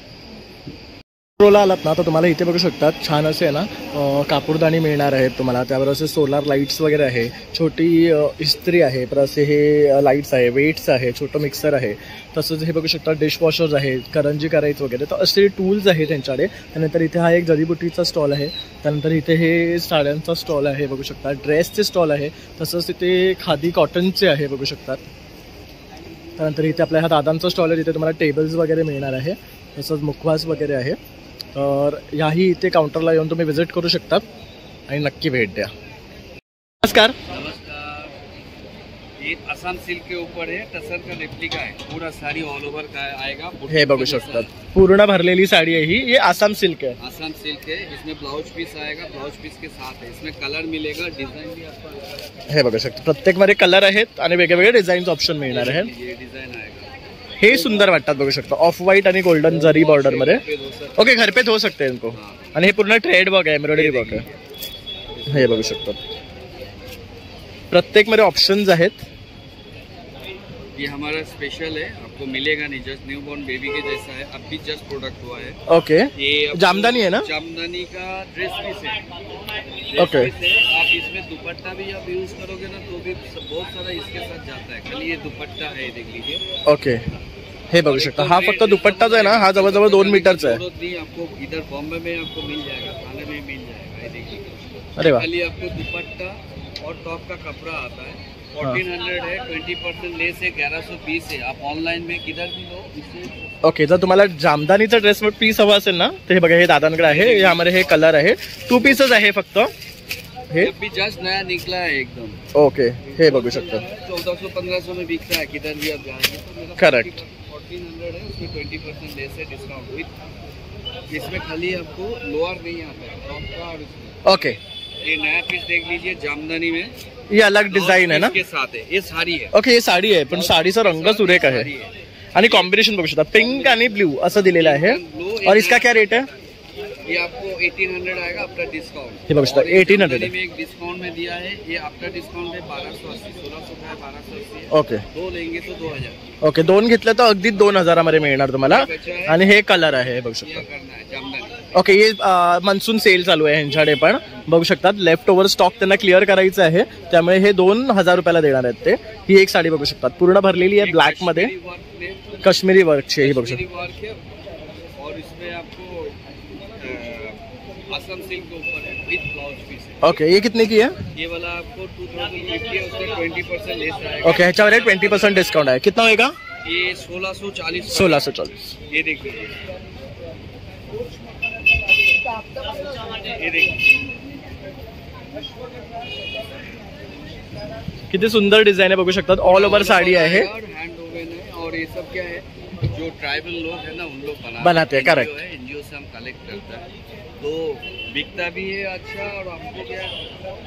मेट्रोला आलात ना तर तुम्हाला इथे बघू शकतात छान असे आहे ना कापूरदाणी मिळणार आहेत तुम्हाला. त्यावर असे सोलार लाईट्स वगैरे आहे, छोटी इस्त्री आहे, पर असे हे लाईट्स आहे, वेट्स आहे, छोटं मिक्सर आहे. तसंच हे बघू शकता डिशवॉशर्स आहेत, करंजी करायचं वगैरे. तर असे टूल्स आहेत त्यांच्याकडे. त्यानंतर इथे हा एक जडीबुटीचा स्टॉल आहे. त्यानंतर इथे हे साड्यांचा स्टॉल आहे बघू शकता, ड्रेसचे स्टॉल आहे. तसंच इथे खादी कॉटनचे आहे बघू शकतात. त्यानंतर इथे आपल्या हा दादांचा स्टॉल आहे, तिथे तुम्हाला टेबल्स वगैरे मिळणार आहे. तसंच मुखवास वगैरे आहे. तर याही इथे काउंटरला येऊन तुम्ही विजिट करू शकता आणि नक्की भेट द्या. नमस्कार. ये आसाम सिल्क के ऊपर है, टसर का रेप्लिका है, पूरा साड़ी ऑल ओवर का आएगा. हे बघू शकतात पूर्ण भरलेली साड़ी है ही. ये आसाम सिल्क है. आसाम सिल्क है. इसमें ब्लाउज पीस आएगा, ब्लाउज पीस के साथ है. इसमें कलर मिलेगा, डिजाइन भी आपको. हे बघू शकता प्रत्येक मध्ये कलर आहेत आणि वेगवेगळे डिझाईन्स ऑप्शन मिळणार आहे. ये डिजाइन आएगा. हे सुंदर वाटतात बघू शकता, ऑफ व्हाईट आणि गोल्डन जरी बॉर्डर मध्ये. ओके, घर पे धो सकते हैं इनको. आणि हे पूर्ण थ्रेड वर्क आहे, एम्ब्रॉयडरी वर्क आहे. हे बघू शकता प्रत्येक मध्ये ऑप्शंस आहेत. ये हमारा स्पेशल है, आपको मिलेगा नहीं, जस्ट न्यू बॉर्न बेबी के जैसा है, अब भी जस्ट प्रोडक्ट हुआ है. ओके, ये जामदानी है ना? जामदानी का ड्रेस पीस है. ओके, आप इसमें दुपट्टा भी आप यूज करोगे ना तो भी बहुत सारा इसके साथ जाता है. खाली ये दुपट्टा है, देख लीजिए. ओके, हे बघू शकता हा फक्त दुपट्टाच आहे ना, हा जवळजवळ 2 मीटरचा आहे. आपको इधर बॉम्बे में आपको मिल जाएगा, थाने में मिल जाएगा. ये देखिए. अरे वाह. खाली आपको दुपट्टा और टॉप का कपड़ा आता है. 1400 है, 20% लेस है, 1120 है. आप ऑनलाइन में किधर भी लो इससे. ओके, जर तुम्हाला जामदानीचा ड्रेस पीस हवा असेल ना तर हे बघा, हे दादांकडे आहे. यामध्ये हे कलर आहे, 2 पीसेस आहे फक्त. हे भी जस्ट नया निकला है एकदम. ओके, हे बघू शकता 1400-1500 में बिकता है, किधर भी आप जाएंगे. करेक्ट. 1400 है, उसमें 20% लेस है, डिस्काउंट विथ. इसमें खाली आपको लोअर नहीं आता है, टॉप का. और ओके, ये नया पीस देख लीजिए जामदानी में. ये अलग डिजाइन है ना? के साथ है. ये साड़ी है. ओके, ये साडी आहे, पण साडीचा रंग सुरेख आहे आणि कॉम्बिनेशन बघू शकता, पिंक आणि ब्लू असं दिलेलं आहे. और इसका क्या रेट है? ये आपको 1800 आएगा आफ्टर डिस्काउंट. हे बघू शकता 1800 में एक डिस्काउंट में दिया है. ये आफ्टर डिस्काउंट है 1280. 1600 का है, 1280. ओके, दो लेंगे तो 2000. ओके, 2 घेतले तर अगदी 2000 मध्ये मिळणार तुम्हाला. आणि हे कलर आहे बघू शकता. ओके, ये मनसून सेल चालू आहे ह्यांच्याकडे पण बघू शकतात. लेफ्ट ओव्हर स्टॉक त्यांना क्लिअर करायचं आहे, त्यामुळे हे 2000 रुपयाला देणार आहेत ते. ही एक साडी बघू शकतात पूर्ण भरलेली आहे ब्लॅक मध्ये, काश्मीरी वर्कची. ही बघू शकता. और इसमें आपको आसाम सिल्क के ऊपर है विद ब्लाउज पीस है. ओके, ये कितने की है? ये वाला आपको 2050 है, उसमें 20% लेस आएगा. ओके, ह्याच्यावर 20% डिस्काउंट आहे. कितना होएगा? ये 1640. 1640. ये देख लीजिए. ये देखिए किती सुंदर डिझाईन आहे बघू शकतात. ऑल ओव्हर साडी आहे. हैंड ओवन है. और ये सब क्या है, जो ट्राइबल लोग है ना उन लोग बनाते हैं. करेक्ट. एनजीओ से हम कलेक्ट करते हैं, तो बिकता भी है अच्छा. और हमको क्या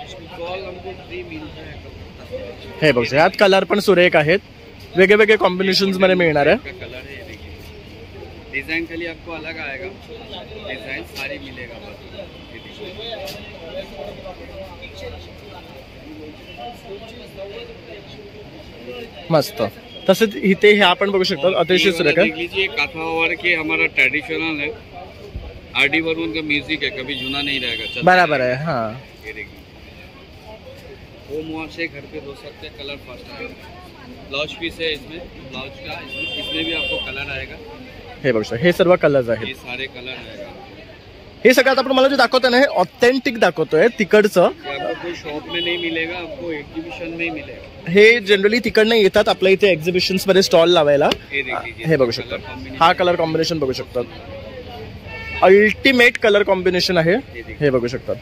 स्टॉल हमको फ्री मिलता है. हे बघू शकता, यात कलर पण सुरेख आहेत, वेगवेगळे कॉम्बिनेशन्स मध्ये मिळणार आहे. कलर है, डिजाइन खाली आपको अलग आएगा, डिजाइन सारी मिलेगा. बस मस्त. तसेच इथे हे आपण बघू शकतो अतिशय सुरेख आहे. देख लीजिए काथावाड़ के हमारा ट्रेडिशनल है, आरडी बर्मन का म्यूजिक है, कभी जुना नहीं रहेगा. बराबर है. हाँ ये देखिए होम वॉश से घर पे धो सकते हैं, कलर फास्ट आएगा. ब्लाउज पीस है इसमें, ब्लाउज का इसमें भी आपको कलर आएगा. हे बघू शकता, हे सर्व कलर्स आहेत. ये सारे कलर आएगा. हे सगळं आपण मला जे दाखवतोय ना हे ऑथेंटिक दाखवतोय तिकडचं. आपको कोई शॉप में नहीं मिलेगा, आपको एग्जीबिशन में ही मिलेगा. हे जनरली तिकडनं येतात आपल्या इथे एक्झिबिशन्स मध्ये स्टॉल लावायला. हे बघू शकता, हा कलर कॉम्बिनेशन बघू शकतात. अल्टिमेट कलर कॉम्बिनेशन आहे. हे बघू शकतात.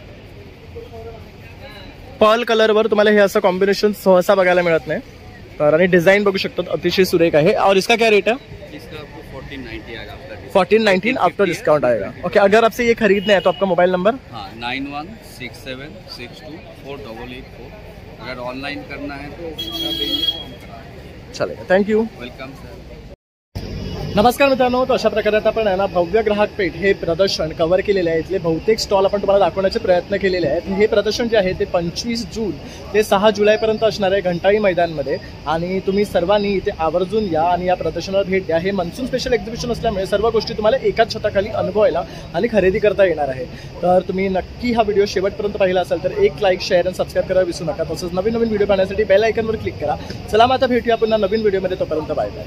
पर्ल कलरवर तुम्हाला हे असं कॉम्बिनेशन सहसा बघायला मिळत नाही. तर आणि डिझाइन बघू शकतात, अतिशय सुरेख आहे. और इसका क्या रेट है? इसका आपको 1490 आएगा. 1419 आफ्टर डिस्काउंट आएगा. ओके, अगर आपसे ये खरीदना है तो आपका मोबाइल नंबर? हाँ 9167624884. अगर ऑनलाइन करना है तो चलेगा. थँक्यू. Welcome sir. नमस्कार मित्रांनो, तर अशा प्रकारे आपण आहे ना भव्य ग्राहक पेठ हे प्रदर्शन कव्हर केलेले आहे. इथले बहुतेक स्टॉल आपण तुम्हाला दाखवण्याचे प्रयत्न केलेले आहेत. हे प्रदर्शन जे आहे ते 25 जून ते 6 जुलैपर्यंत असणार आहे घंटाळी मैदानमध्ये. आणि तुम्ही सर्वांनी इथे आवर्जून या आणि या प्रदर्शनाला भेट द्या. हे मान्सून स्पेशल एक्झिबिशन असल्यामुळे सर्व गोष्टी तुम्हाला एकाच छताखाली अनुभवायला आणि खरेदी करता येणार आहे. तर तुम्ही नक्की हा व्हिडिओ शेवटपर्यंत पाहिला असाल तर एक लाईक, शेअर आणि सबस्क्राईब करायला विसरू नका. तसंच नवीन नवीन व्हिडिओ पाहण्यासाठी बेल आयकॉनवर क्लिक करा. चला मग आता भेटूया पुन्हा नवीन व्हिडिओमध्ये. तोपर्यंत बाय बाय.